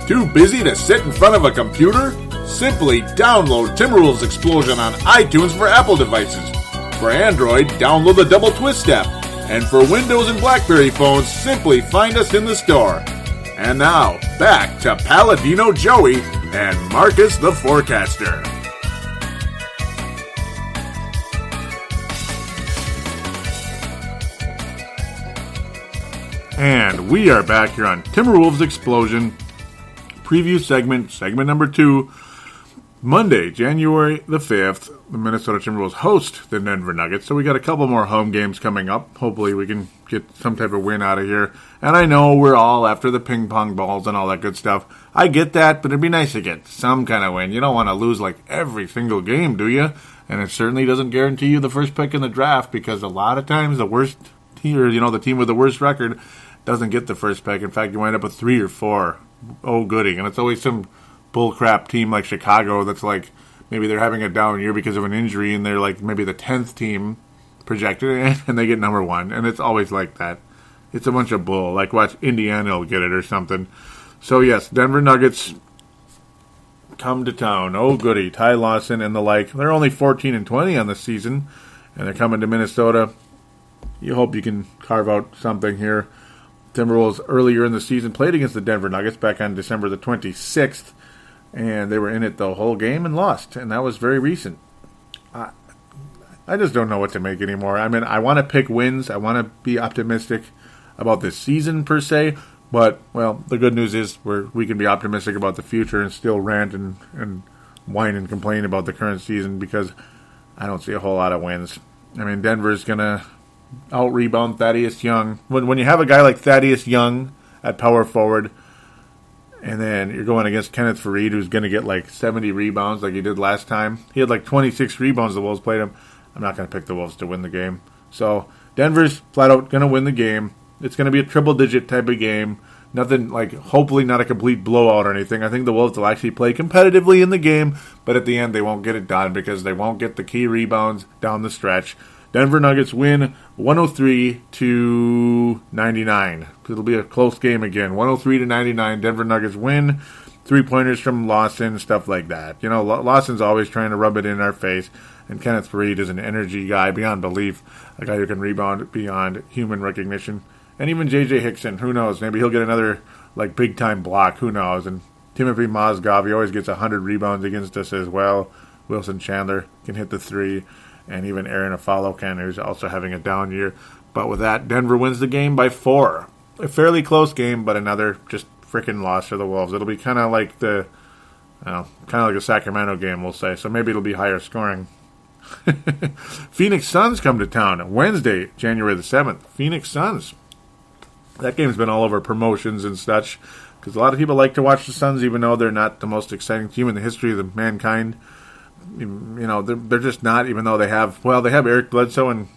Too busy to sit in front of a computer? Simply download Timberwolves Explosion on iTunes for Apple devices. For Android, download the Double Twist app. And for Windows and BlackBerry phones, simply find us in the store. And now, back to Palladino Joey and Marcus the Forecaster. And we are back here on Timberwolves Explosion preview segment number 2. Monday, January the 5th, the Minnesota Timberwolves host the Denver Nuggets. So we got a couple more home games coming up. Hopefully we can get some type of win out of here. And I know we're all after the ping pong balls and all that good stuff. I get that, but it'd be nice to get some kind of win. You don't want to lose like every single game, do you? And it certainly doesn't guarantee you the first pick in the draft, because a lot of times the worst team, or the team with the worst record, doesn't get the first pick. In fact, you wind up with 3 or 4. Oh, goody. And it's always some bullcrap team like Chicago that's like, maybe they're having a down year because of an injury, and they're like maybe the 10th team projected, and they get number 1. And it's always like that. It's a bunch of bull. Like, watch Indiana will get it or something. So, yes, Denver Nuggets come to town. Oh, goody. Ty Lawson and the like. They're only 14-20 on the season, and they're coming to Minnesota. You hope you can carve out something here. Timberwolves earlier in the season played against the Denver Nuggets back on December the 26th, and they were in it the whole game and lost, and that was very recent. I just don't know what to make anymore. I mean, I want to pick wins. I want to be optimistic about this season per se, but, well, the good news is we can be optimistic about the future and still rant and whine and complain about the current season, because I don't see a whole lot of wins. I mean, Denver's going to out-rebound Thaddeus Young. When you have a guy like Thaddeus Young at power forward, and then you're going against Kenneth Faried, who's going to get like 70 rebounds like he did last time. He had like 26 rebounds the Wolves played him. I'm not going to pick the Wolves to win the game. So Denver's flat out going to win the game. It's going to be a triple-digit type of game. Nothing like, hopefully not a complete blowout or anything. I think the Wolves will actually play competitively in the game, but at the end they won't get it done because they won't get the key rebounds down the stretch. Denver Nuggets win 103-99. It'll be a close game again. 103-99. Denver Nuggets win. 3-pointers from Lawson, stuff like that. Lawson's always trying to rub it in our face. And Kenneth Faried is an energy guy beyond belief. A guy who can rebound beyond human recognition. And even J.J. Hickson, who knows? Maybe he'll get another big-time block. Who knows? And Timothy Mozgov, he always gets 100 rebounds against us as well. Wilson Chandler can hit the 3. And even Aaron Afalo can, who's also having a down year. But with that, Denver wins the game by 4. A fairly close game, but another just freaking loss for the Wolves. It'll be kind of like a Sacramento game, we'll say. So maybe it'll be higher scoring. Phoenix Suns come to town Wednesday, January the 7th. Phoenix Suns. That game's been all over promotions and such, because a lot of people like to watch the Suns, even though they're not the most exciting team in the history of the mankind. You know, they're just not, even though they have Eric Bledsoe and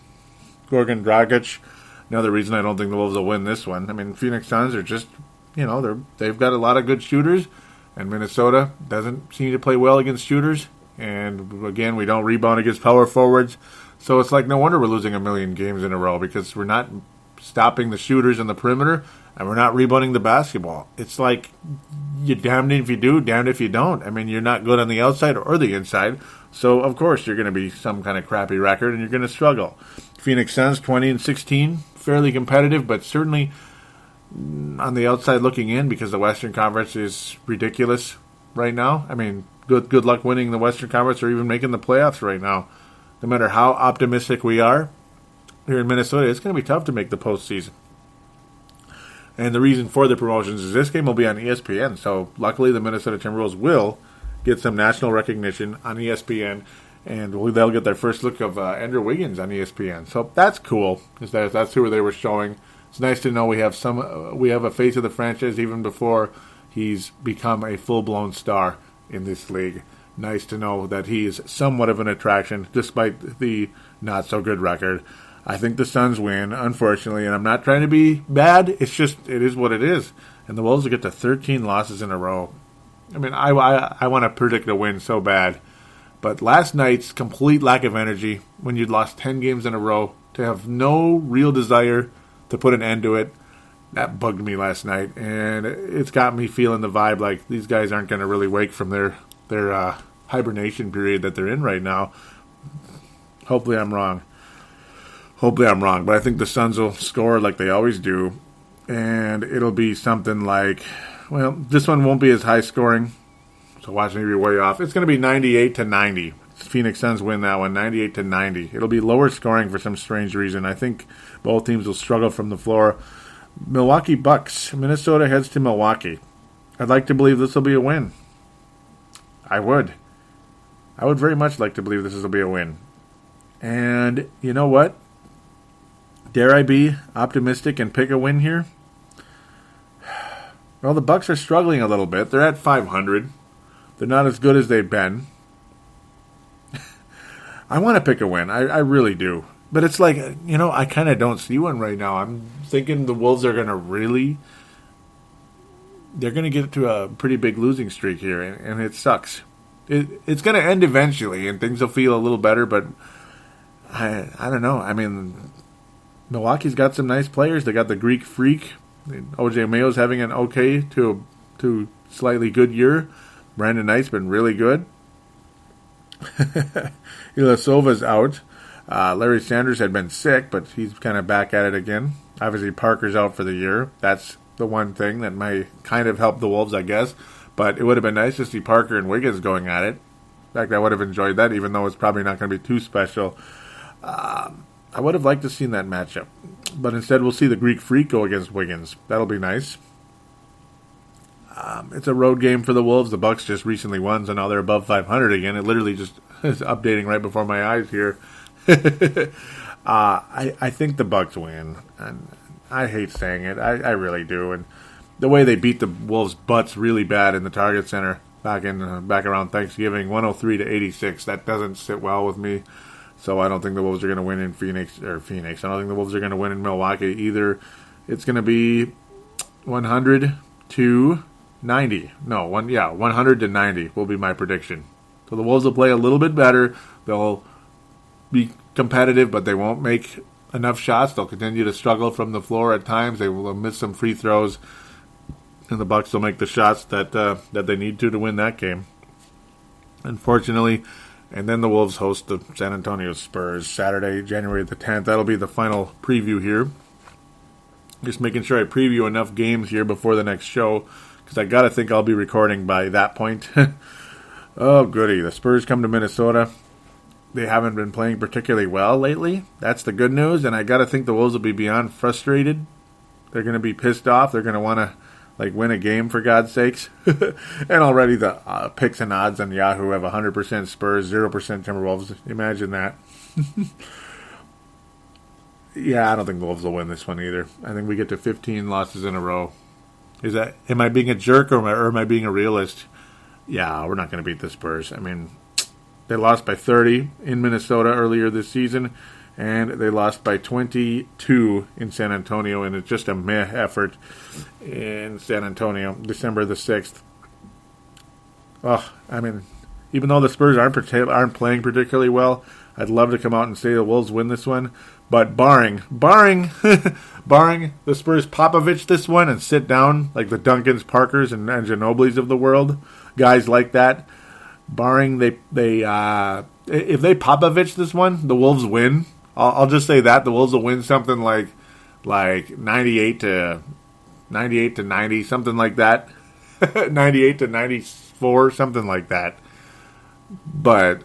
Goran Dragic. Another reason I don't think the Wolves will win this one. I mean, Phoenix Suns are just, they've got a lot of good shooters, and Minnesota doesn't seem to play well against shooters. And again, we don't rebound against power forwards. So it's like no wonder we're losing a million games in a row, because we're not stopping the shooters in the perimeter, and we're not rebounding the basketball. It's like you're damned if you do, damned if you don't. I mean, you're not good on the outside or the inside, so of course you're going to be some kind of crappy record, and you're going to struggle. Phoenix Suns 20-16, fairly competitive, but certainly on the outside looking in, because the Western Conference is ridiculous right now. I mean, good luck winning the Western Conference or even making the playoffs right now. No matter how optimistic we are here in Minnesota, it's going to be tough to make the postseason. And the reason for the promotions is this game will be on ESPN. So luckily, the Minnesota Timberwolves will get some national recognition on ESPN, and they'll get their first look of Andrew Wiggins on ESPN. So that's cool. That's who they were showing. It's nice to know we have a face of the franchise even before he's become a full-blown star in this league. Nice to know that he is somewhat of an attraction, despite the not-so-good record. I think the Suns win, unfortunately, and I'm not trying to be bad. It's just, it is what it is. And the Wolves will get to 13 losses in a row. I mean, I want to predict a win so bad. But last night's complete lack of energy, when you'd lost 10 games in a row, to have no real desire to put an end to it, that bugged me last night. And it's got me feeling the vibe like these guys aren't going to really wake from their hibernation period that they're in right now. Hopefully I'm wrong. But I think the Suns will score like they always do, and it'll be something like, well, this one won't be as high scoring, so watch me be way off. It's going to be 98-90. Phoenix Suns win that one, 98-90. It'll be lower scoring for some strange reason. I think both teams will struggle from the floor. Milwaukee Bucks. Minnesota heads to Milwaukee. I'd like to believe this will be a win. I would very much like to believe this will be a win. And you know what? Dare I be optimistic and pick a win here? Well, the Bucks are struggling a little bit. They're at 500. They're not as good as they've been. I want to pick a win. I really do. But it's like, I kind of don't see one right now. I'm thinking the Wolves are going to they're going to get to a pretty big losing streak here, and it sucks. It's going to end eventually, and things will feel a little better, but I don't know. I mean, Milwaukee's got some nice players. They got the Greek Freak. O.J. Mayo's having an okay to slightly good year. Brandon Knight's been really good. Ilyasova out. Larry Sanders had been sick, but he's kind of back at it again. Obviously, Parker's out for the year. That's the one thing that might kind of help the Wolves, I guess. But it would have been nice to see Parker and Wiggins going at it. In fact, I would have enjoyed that, even though it's probably not going to be too special. I would have liked to see that matchup. But instead, we'll see the Greek Freak go against Wiggins. That'll be nice. It's a road game for the Wolves. The Bucks just recently won, so now they're above 500 again. It literally just is updating right before my eyes here. I think the Bucks win. And I hate saying it. I really do. And the way they beat the Wolves' butts really bad in the Target Center back around Thanksgiving, 103-86, that doesn't sit well with me. So I don't think the Wolves are going to win in Phoenix. I don't think the Wolves are going to win in Milwaukee either. It's going to be 100-90. No, 100-90 will be my prediction. So the Wolves will play a little bit better. They'll be competitive, but they won't make enough shots. They'll continue to struggle from the floor at times. They will miss some free throws, and the Bucks will make the shots that they need to win that game. Unfortunately. And then the Wolves host the San Antonio Spurs Saturday, January the 10th. That'll be the final preview here. Just making sure I preview enough games here before the next show, because I got to think I'll be recording by that point. Oh, goody. The Spurs come to Minnesota. They haven't been playing particularly well lately. That's the good news, and I got to think the Wolves will be beyond frustrated. They're going to be pissed off. They're going to want to win a game, for God's sakes. And already the picks and odds on Yahoo have 100% Spurs, 0% Timberwolves. Imagine that. Yeah, I don't think the Wolves will win this one either. I think we get to 15 losses in a row. Am I being a jerk or am I being a realist? Yeah, we're not going to beat the Spurs. I mean, they lost by 30 in Minnesota earlier this season, and they lost by 22 in San Antonio, and it's just a meh effort in San Antonio, December the 6th. Oh, I mean, even though the Spurs aren't playing particularly well, I'd love to come out and say the Wolves win this one. But barring the Spurs Popovich this one and sit down like the Duncans, Parkers, and Ginobili's of the world, guys like that, barring if they Popovich this one, the Wolves win. I'll just say that the Wolves will win something like 98 to 90, something like that, 98 to 94, something like that. But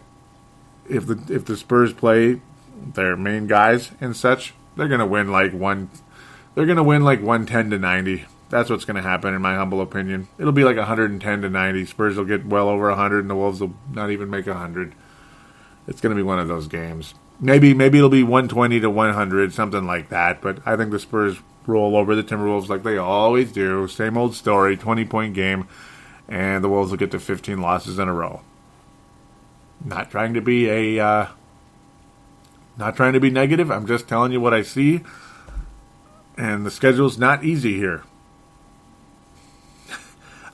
if the Spurs play their main guys and such, they're gonna win like 110 to 90. That's what's gonna happen in my humble opinion. It'll be like 110 to 90. Spurs will get well over 100, and the Wolves will not even make 100. It's gonna be one of those games. Maybe it'll be 120 to 100, something like that. But I think the Spurs roll over the Timberwolves like they always do. Same old story, 20-point game, and the Wolves will get to 15 losses in a row. Not trying to be negative. I'm just telling you what I see. And the schedule's not easy here.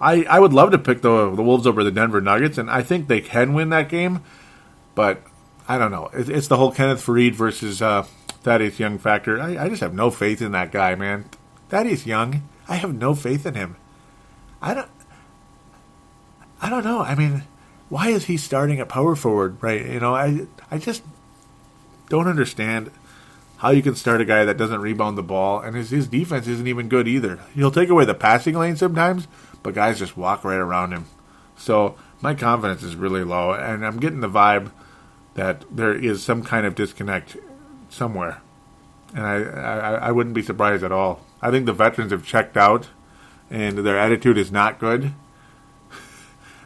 I would love to pick the Wolves over the Denver Nuggets, and I think they can win that game. But I don't know. It's the whole Kenneth Faried versus Thaddeus Young factor. I just have no faith in that guy, man. Thaddeus Young, I have no faith in him. I don't know. I mean, why is he starting at power forward, right? You know, I just don't understand how you can start a guy that doesn't rebound the ball, and his defense isn't even good either. He'll take away the passing lane sometimes, but guys just walk right around him. So my confidence is really low, and I'm getting the vibe that there is some kind of disconnect somewhere. And I wouldn't be surprised at all. I think the veterans have checked out, and their attitude is not good.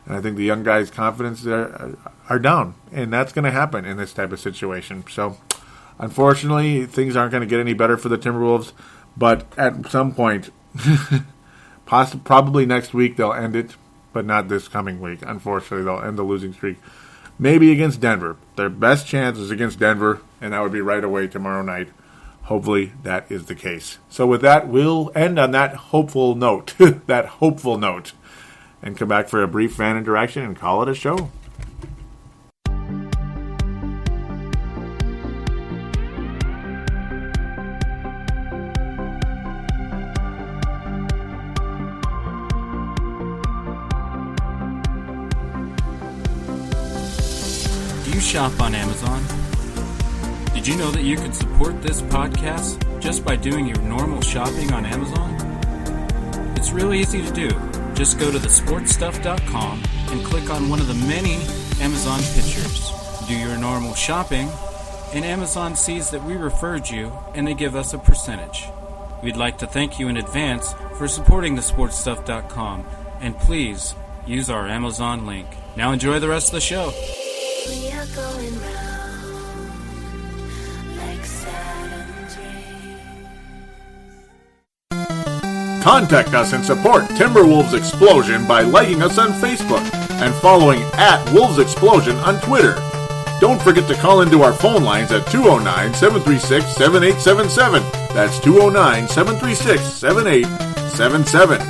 And I think the young guys' confidence are down, and that's going to happen in this type of situation. So, unfortunately, things aren't going to get any better for the Timberwolves. But at some point, probably next week, they'll end it, but not this coming week. Unfortunately, they'll end the losing streak. Maybe against Denver. Their best chance is against Denver, and that would be right away tomorrow night. Hopefully, that is the case. So with that, we'll end on that hopeful note. And come back for a brief fan interaction and call it a show. Do you shop on Amazon? Did you know that you can support this podcast just by doing your normal shopping on Amazon? It's really easy to do. Just go to thesportstuff.com and click on one of the many Amazon pictures. Do your normal shopping, and Amazon sees that we referred you, and they give us a percentage. We'd like to thank you in advance for supporting thesportstuff.com, and please use our Amazon link. Now enjoy the rest of the show. We are going round like Saturn's rings. Contact us and support Timberwolves Explosion by liking us on Facebook and following @Wolves Explosion on Twitter. Don't forget to call into our phone lines at 209-736-7877. That's 209-736-7877.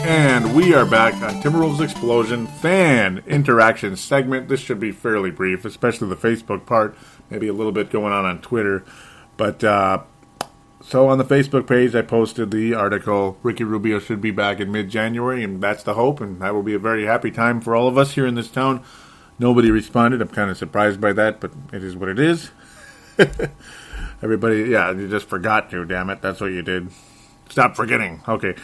And we are back on Timberwolves Explosion fan interaction segment. This should be fairly brief, especially the Facebook part. Maybe a little bit going on Twitter. But so on the Facebook page, I posted the article, Ricky Rubio should be back in mid-January, and that's the hope, and that will be a very happy time for all of us here in this town. Nobody responded. I'm kind of surprised by that, but it is what it is. Everybody, yeah, you just forgot to, damn it. That's what you did. Stop forgetting. Okay.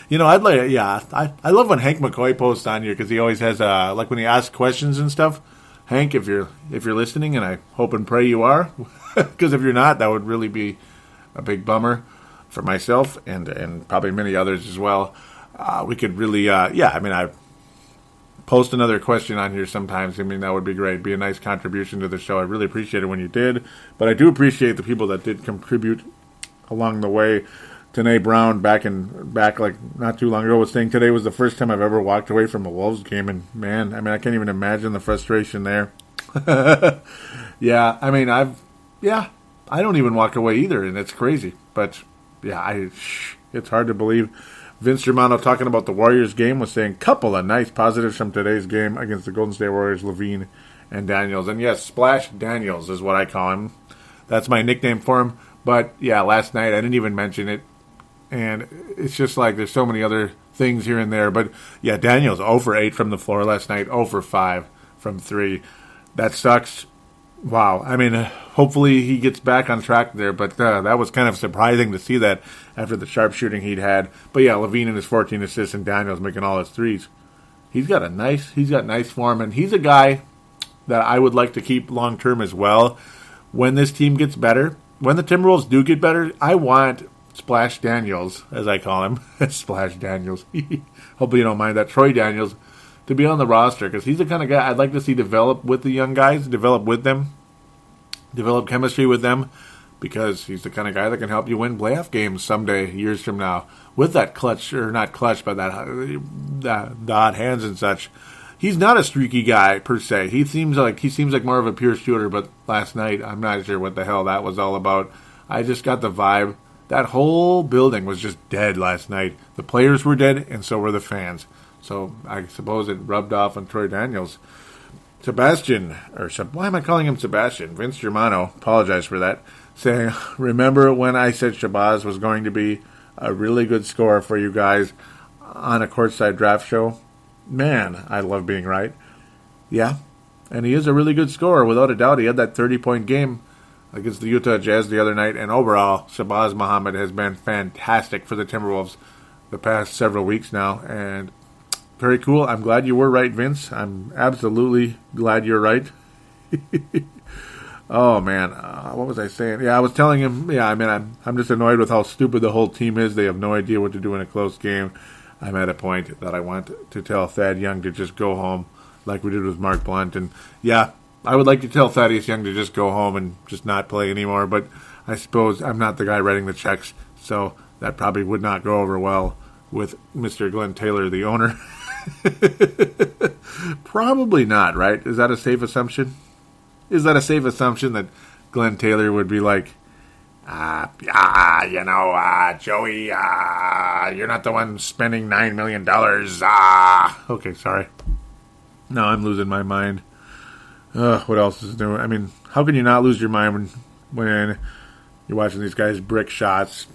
You know, I love when Hank McCoy posts on here because he always has, like when he asks questions and stuff. Hank, if you're listening, and I hope and pray you are, because if you're not, that would really be a big bummer for myself and probably many others as well. We could really, post another question on here sometimes. I mean, that would be great. Be a nice contribution to the show. I really appreciate it when you did. But I do appreciate the people that did contribute along the way. Tanae Brown, back like not too long ago, was saying today was the first time I've ever walked away from a Wolves game. And, man, I mean, I can't even imagine the frustration there. Yeah, I mean, I don't even walk away either, and it's crazy. But, yeah, it's hard to believe. Vince Germano, talking about the Warriors game, was saying couple of nice positives from today's game against the Golden State Warriors, Levine and Daniels. And yes, Splash Daniels is what I call him. That's my nickname for him. But, yeah, last night I didn't even mention it. And it's just like there's so many other things here and there. But, yeah, Daniels 0 for 8 from the floor last night, 0 for 5 from 3. That sucks. Wow. I mean, hopefully he gets back on track there, but that was kind of surprising to see that after the sharp shooting he'd had. But yeah, Levine and his 14 assists and Daniels making all his threes. He's got nice form, and he's a guy that I would like to keep long term as well. When this team gets better, when the Timberwolves do get better, I want Splash Daniels, as I call him, Splash Daniels. Hopefully you don't mind that, Troy Daniels, to be on the roster, because he's the kind of guy I'd like to see develop with the young guys, develop with them, develop chemistry with them, because he's the kind of guy that can help you win playoff games someday, years from now, with that clutch, or not clutch, but that hot hands and such. He's not a streaky guy, per se. He seems like more of a pure shooter, but last night, I'm not sure what the hell that was all about. I just got the vibe. That whole building was just dead last night. The players were dead, and so were the fans. So I suppose it rubbed off on Troy Daniels. Why am I calling him Sebastian? Vince Germano, apologize for that, saying, remember when I said Shabazz was going to be a really good scorer for you guys on a courtside draft show? Man, I love being right. Yeah, and he is a really good scorer, without a doubt. He had that 30-point game against the Utah Jazz the other night, and overall, Shabazz Muhammad has been fantastic for the Timberwolves the past several weeks now, and very cool. I'm glad you were right, Vince. I'm absolutely glad you're right. Oh, man. What was I saying? Yeah, I was telling him, I'm just annoyed with how stupid the whole team is. They have no idea what to do in a close game. I'm at a point that I want to tell Thad Young to just go home like we did with Mark Blunt. And, yeah, I would like to tell Thaddeus Young to just go home and just not play anymore. But I suppose I'm not the guy writing the checks, so that probably would not go over well with Mr. Glenn Taylor, the owner. Probably not, right? Is that a safe assumption? Is that a safe assumption that Glenn Taylor would be like, Joey, you're not the one spending $9 million. Okay, sorry. No, I'm losing my mind. What else is new? I mean, how can you not lose your mind when you're watching these guys brick shots,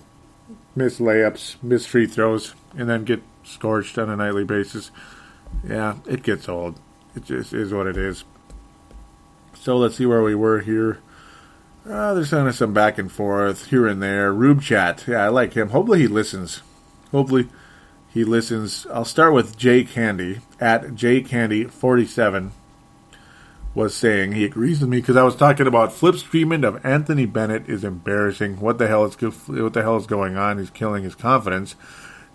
miss layups, miss free throws, and then get scorched on a nightly basis? Yeah, it gets old. It just is what it is. So let's see where we were here. There's kind of some back and forth here and there. Rube Chat. Yeah, I like him. Hopefully he listens. I'll start with Jay Candy at JCandy47 was saying he agrees with me because I was talking about Flip's treatment of Anthony Bennett is embarrassing. What the hell is going on? He's killing his confidence.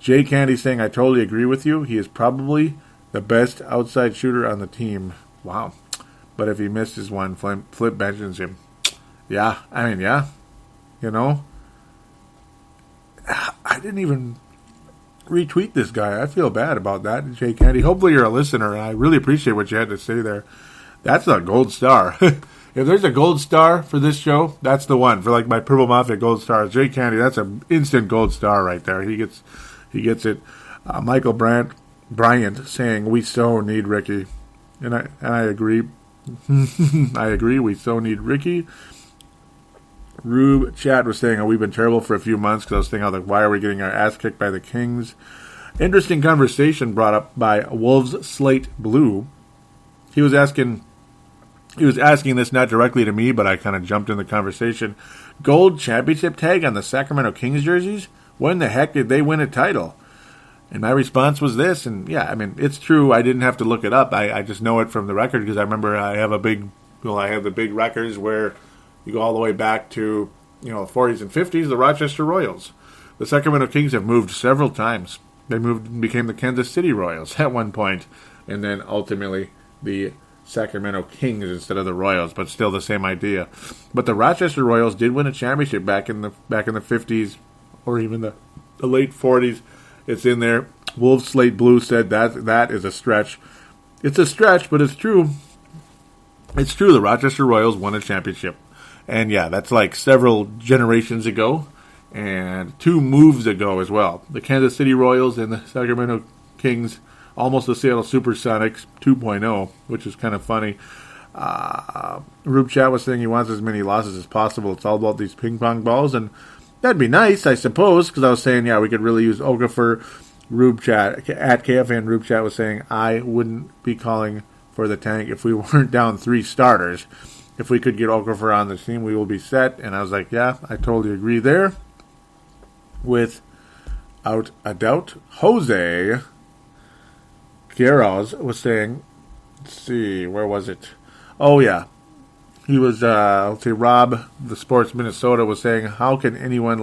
Jay Candy saying, I totally agree with you. He is probably the best outside shooter on the team. Wow. But if he misses one, Flip mentions him. Yeah, I mean, yeah. You know? I didn't even retweet this guy. I feel bad about that, Jay Candy. Hopefully you're a listener, and I really appreciate what you had to say there. That's a gold star. If there's a gold star for this show, that's the one. For like my Purple Mafia gold star, Jay Candy, that's an instant gold star right there. He gets it. Michael Bryant saying, we so need Ricky. And I agree. I agree, we so need Ricky. Rube Chat was saying, we've been terrible for a few months because I was thinking, why are we getting our ass kicked by the Kings? Interesting conversation brought up by Wolves Slate Blue. He was asking this not directly to me, but I kind of jumped in the conversation. Gold championship tag on the Sacramento Kings jerseys? When the heck did they win a title? And my response was this, and yeah, I mean, it's true. I didn't have to look it up. I just know it from the record because I remember I have the big records where you go all the way back to, the 40s and 50s, the Rochester Royals. The Sacramento Kings have moved several times. They moved and became the Kansas City Royals at one point. and then ultimately the Sacramento Kings instead of the Royals, but still the same idea. But the Rochester Royals did win a championship back in the 50s or even the late 40s. It's in there. Wolves Slate Blue said that is a stretch. It's a stretch, but it's true. It's true. The Rochester Royals won a championship. And yeah, that's like several generations ago and 2 moves ago as well. The Kansas City Royals and the Sacramento Kings, almost the Seattle Supersonics 2.0, which is kind of funny. Rube Chat was saying he wants as many losses as possible. It's all about these ping pong balls, and that'd be nice, I suppose, because I was saying, yeah, we could really use Okafor. Rube Chat, at KFN Rube Chat was saying, I wouldn't be calling for the tank if we weren't down 3 starters. If we could get Okafor on the team, we will be set. And I was like, yeah, I totally agree there. Without a doubt. Jose Guerraz was saying, let's see, where was it? Oh, yeah. He was, let's see, Rob, the Sports Minnesota, was saying, how can anyone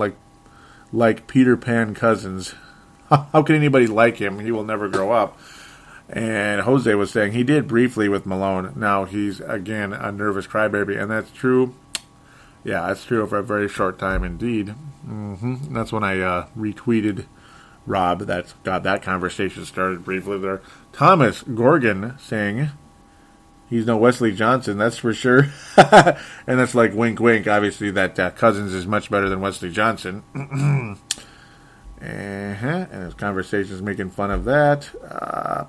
like Peter Pan Cousins? How can anybody like him? He will never grow up. And Jose was saying he did briefly with Malone. Now he's, again, a nervous crybaby. And that's true. Yeah, that's true for a very short time indeed. And that's when I retweeted Rob. That's got that conversation started briefly there. Thomas Gorgon saying he's no Wesley Johnson, that's for sure. And that's like wink, wink. Obviously, that Cousins is much better than Wesley Johnson. And his conversation's making fun of that.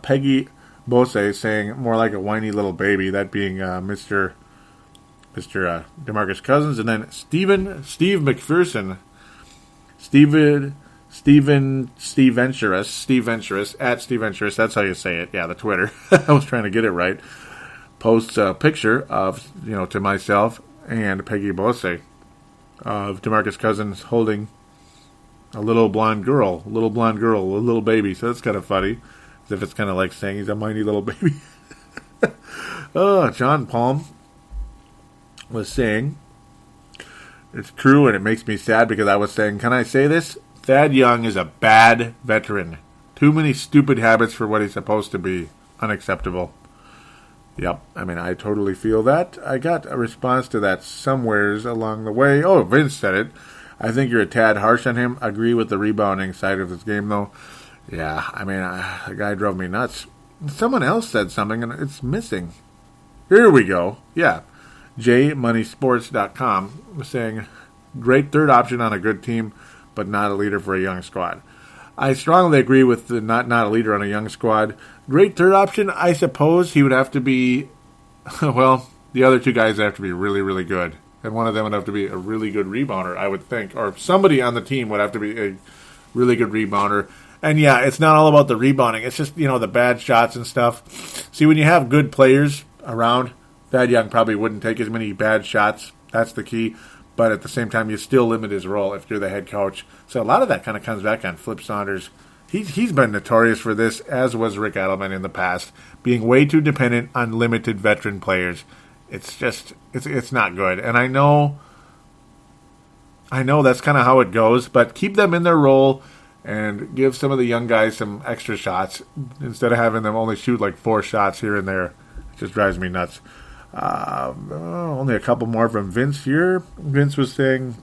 Peggy Bose saying more like a whiny little baby, that being Mr. DeMarcus Cousins. And then Steve McPherson, Steve Venturous, at Steve Venturous, that's how you say it. Yeah, the Twitter. I was trying to get it right. Posts a picture of, to myself and Peggy Bose of DeMarcus Cousins holding a little blonde girl, a little baby. So that's kind of funny. As if it's kind of like saying he's a mighty little baby. John Palm was saying, it's true and it makes me sad because I was saying, can I say this? Thad Young is a bad veteran. Too many stupid habits for what he's supposed to be. Unacceptable. Yep, I mean, I totally feel that. I got a response to that somewheres along the way. Oh, Vince said it. I think you're a tad harsh on him. Agree with the rebounding side of this game, though. Yeah, I mean, the guy drove me nuts. Someone else said something, and it's missing. Here we go. Yeah. JMoneySports.com was saying, great third option on a good team, but not a leader for a young squad. I strongly agree with the not a leader on a young squad. Great third option, I suppose he would have to be, well, the other 2 guys have to be really, really good. And one of them would have to be a really good rebounder, I would think. Or somebody on the team would have to be a really good rebounder. And yeah, it's not all about the rebounding. It's just, the bad shots and stuff. See, when you have good players around, Thad Young probably wouldn't take as many bad shots. That's the key. But at the same time, you still limit his role if you're the head coach. So a lot of that kind of comes back on Flip Saunders. He's been notorious for this, as was Rick Adelman in the past, being way too dependent on limited veteran players. It's just, it's not good. And I know that's kind of how it goes, but keep them in their role and give some of the young guys some extra shots instead of having them only shoot like 4 shots here and there. It just drives me nuts. Only a couple more from Vince here. Vince was saying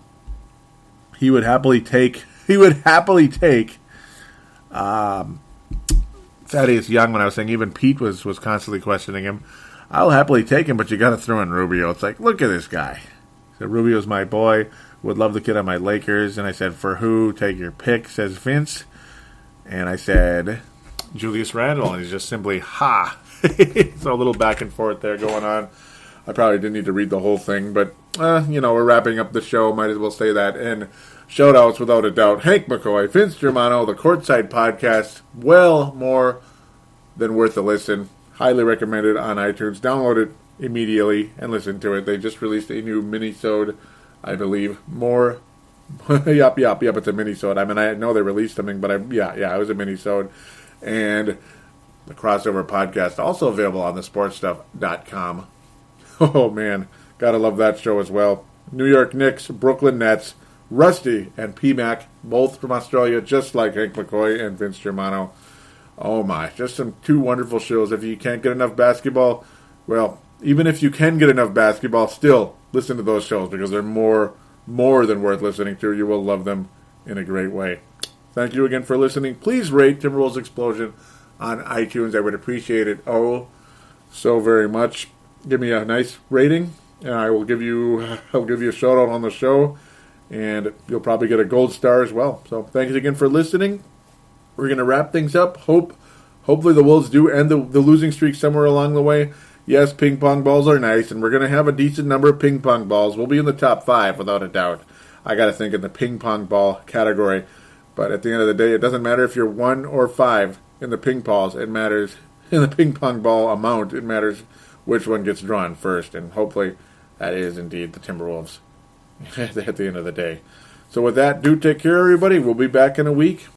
he would happily take Thaddeus Young. When I was saying even Pete was constantly questioning him. I'll happily take him, but you got to throw in Rubio. It's like, look at this guy. So Rubio's my boy. Would love the kid on my Lakers. And I said, for who? Take your pick, says Vince. And I said, Julius Randle. And he's just simply, ha. So a little back and forth there going on. I probably didn't need to read the whole thing, but, we're wrapping up the show. Might as well say that. And shout-outs, without a doubt. Hank McCoy, Vince Germano, the Courtside Podcast. Well more than worth a listen. Highly recommended on iTunes. Download it immediately and listen to it. They just released a new mini-sode, I believe. More. Yup, it's a mini-sode. I mean, I know they released something, but it was a mini-sode. And the Crossover Podcast, also available on thesportstuff.com. Oh, man. Gotta love that show as well. New York Knicks, Brooklyn Nets, Rusty and P-Mac, both from Australia, just like Hank McCoy and Vince Germano. Oh my, just some two wonderful shows. If you can't get enough basketball, well, even if you can get enough basketball, still listen to those shows because they're more than worth listening to. You will love them in a great way. Thank you again for listening. Please rate Timberwolves Explosion on iTunes. I would appreciate it so very much. Give me a nice rating, and I'll give you a shout out on the show, and you'll probably get a gold star as well. So thanks again for listening. We're going to wrap things up. Hopefully the Wolves do end the losing streak somewhere along the way. Yes, ping pong balls are nice, and we're going to have a decent number of ping pong balls. We'll be in the top 5 without a doubt. I got to think in the ping pong ball category. But at the end of the day, it doesn't matter if you're 1 or 5 in the ping balls. It matters in the ping pong ball amount. It matters which one gets drawn first, and hopefully that is indeed the Timberwolves at the end of the day. So with that, do take care, everybody. We'll be back in a week.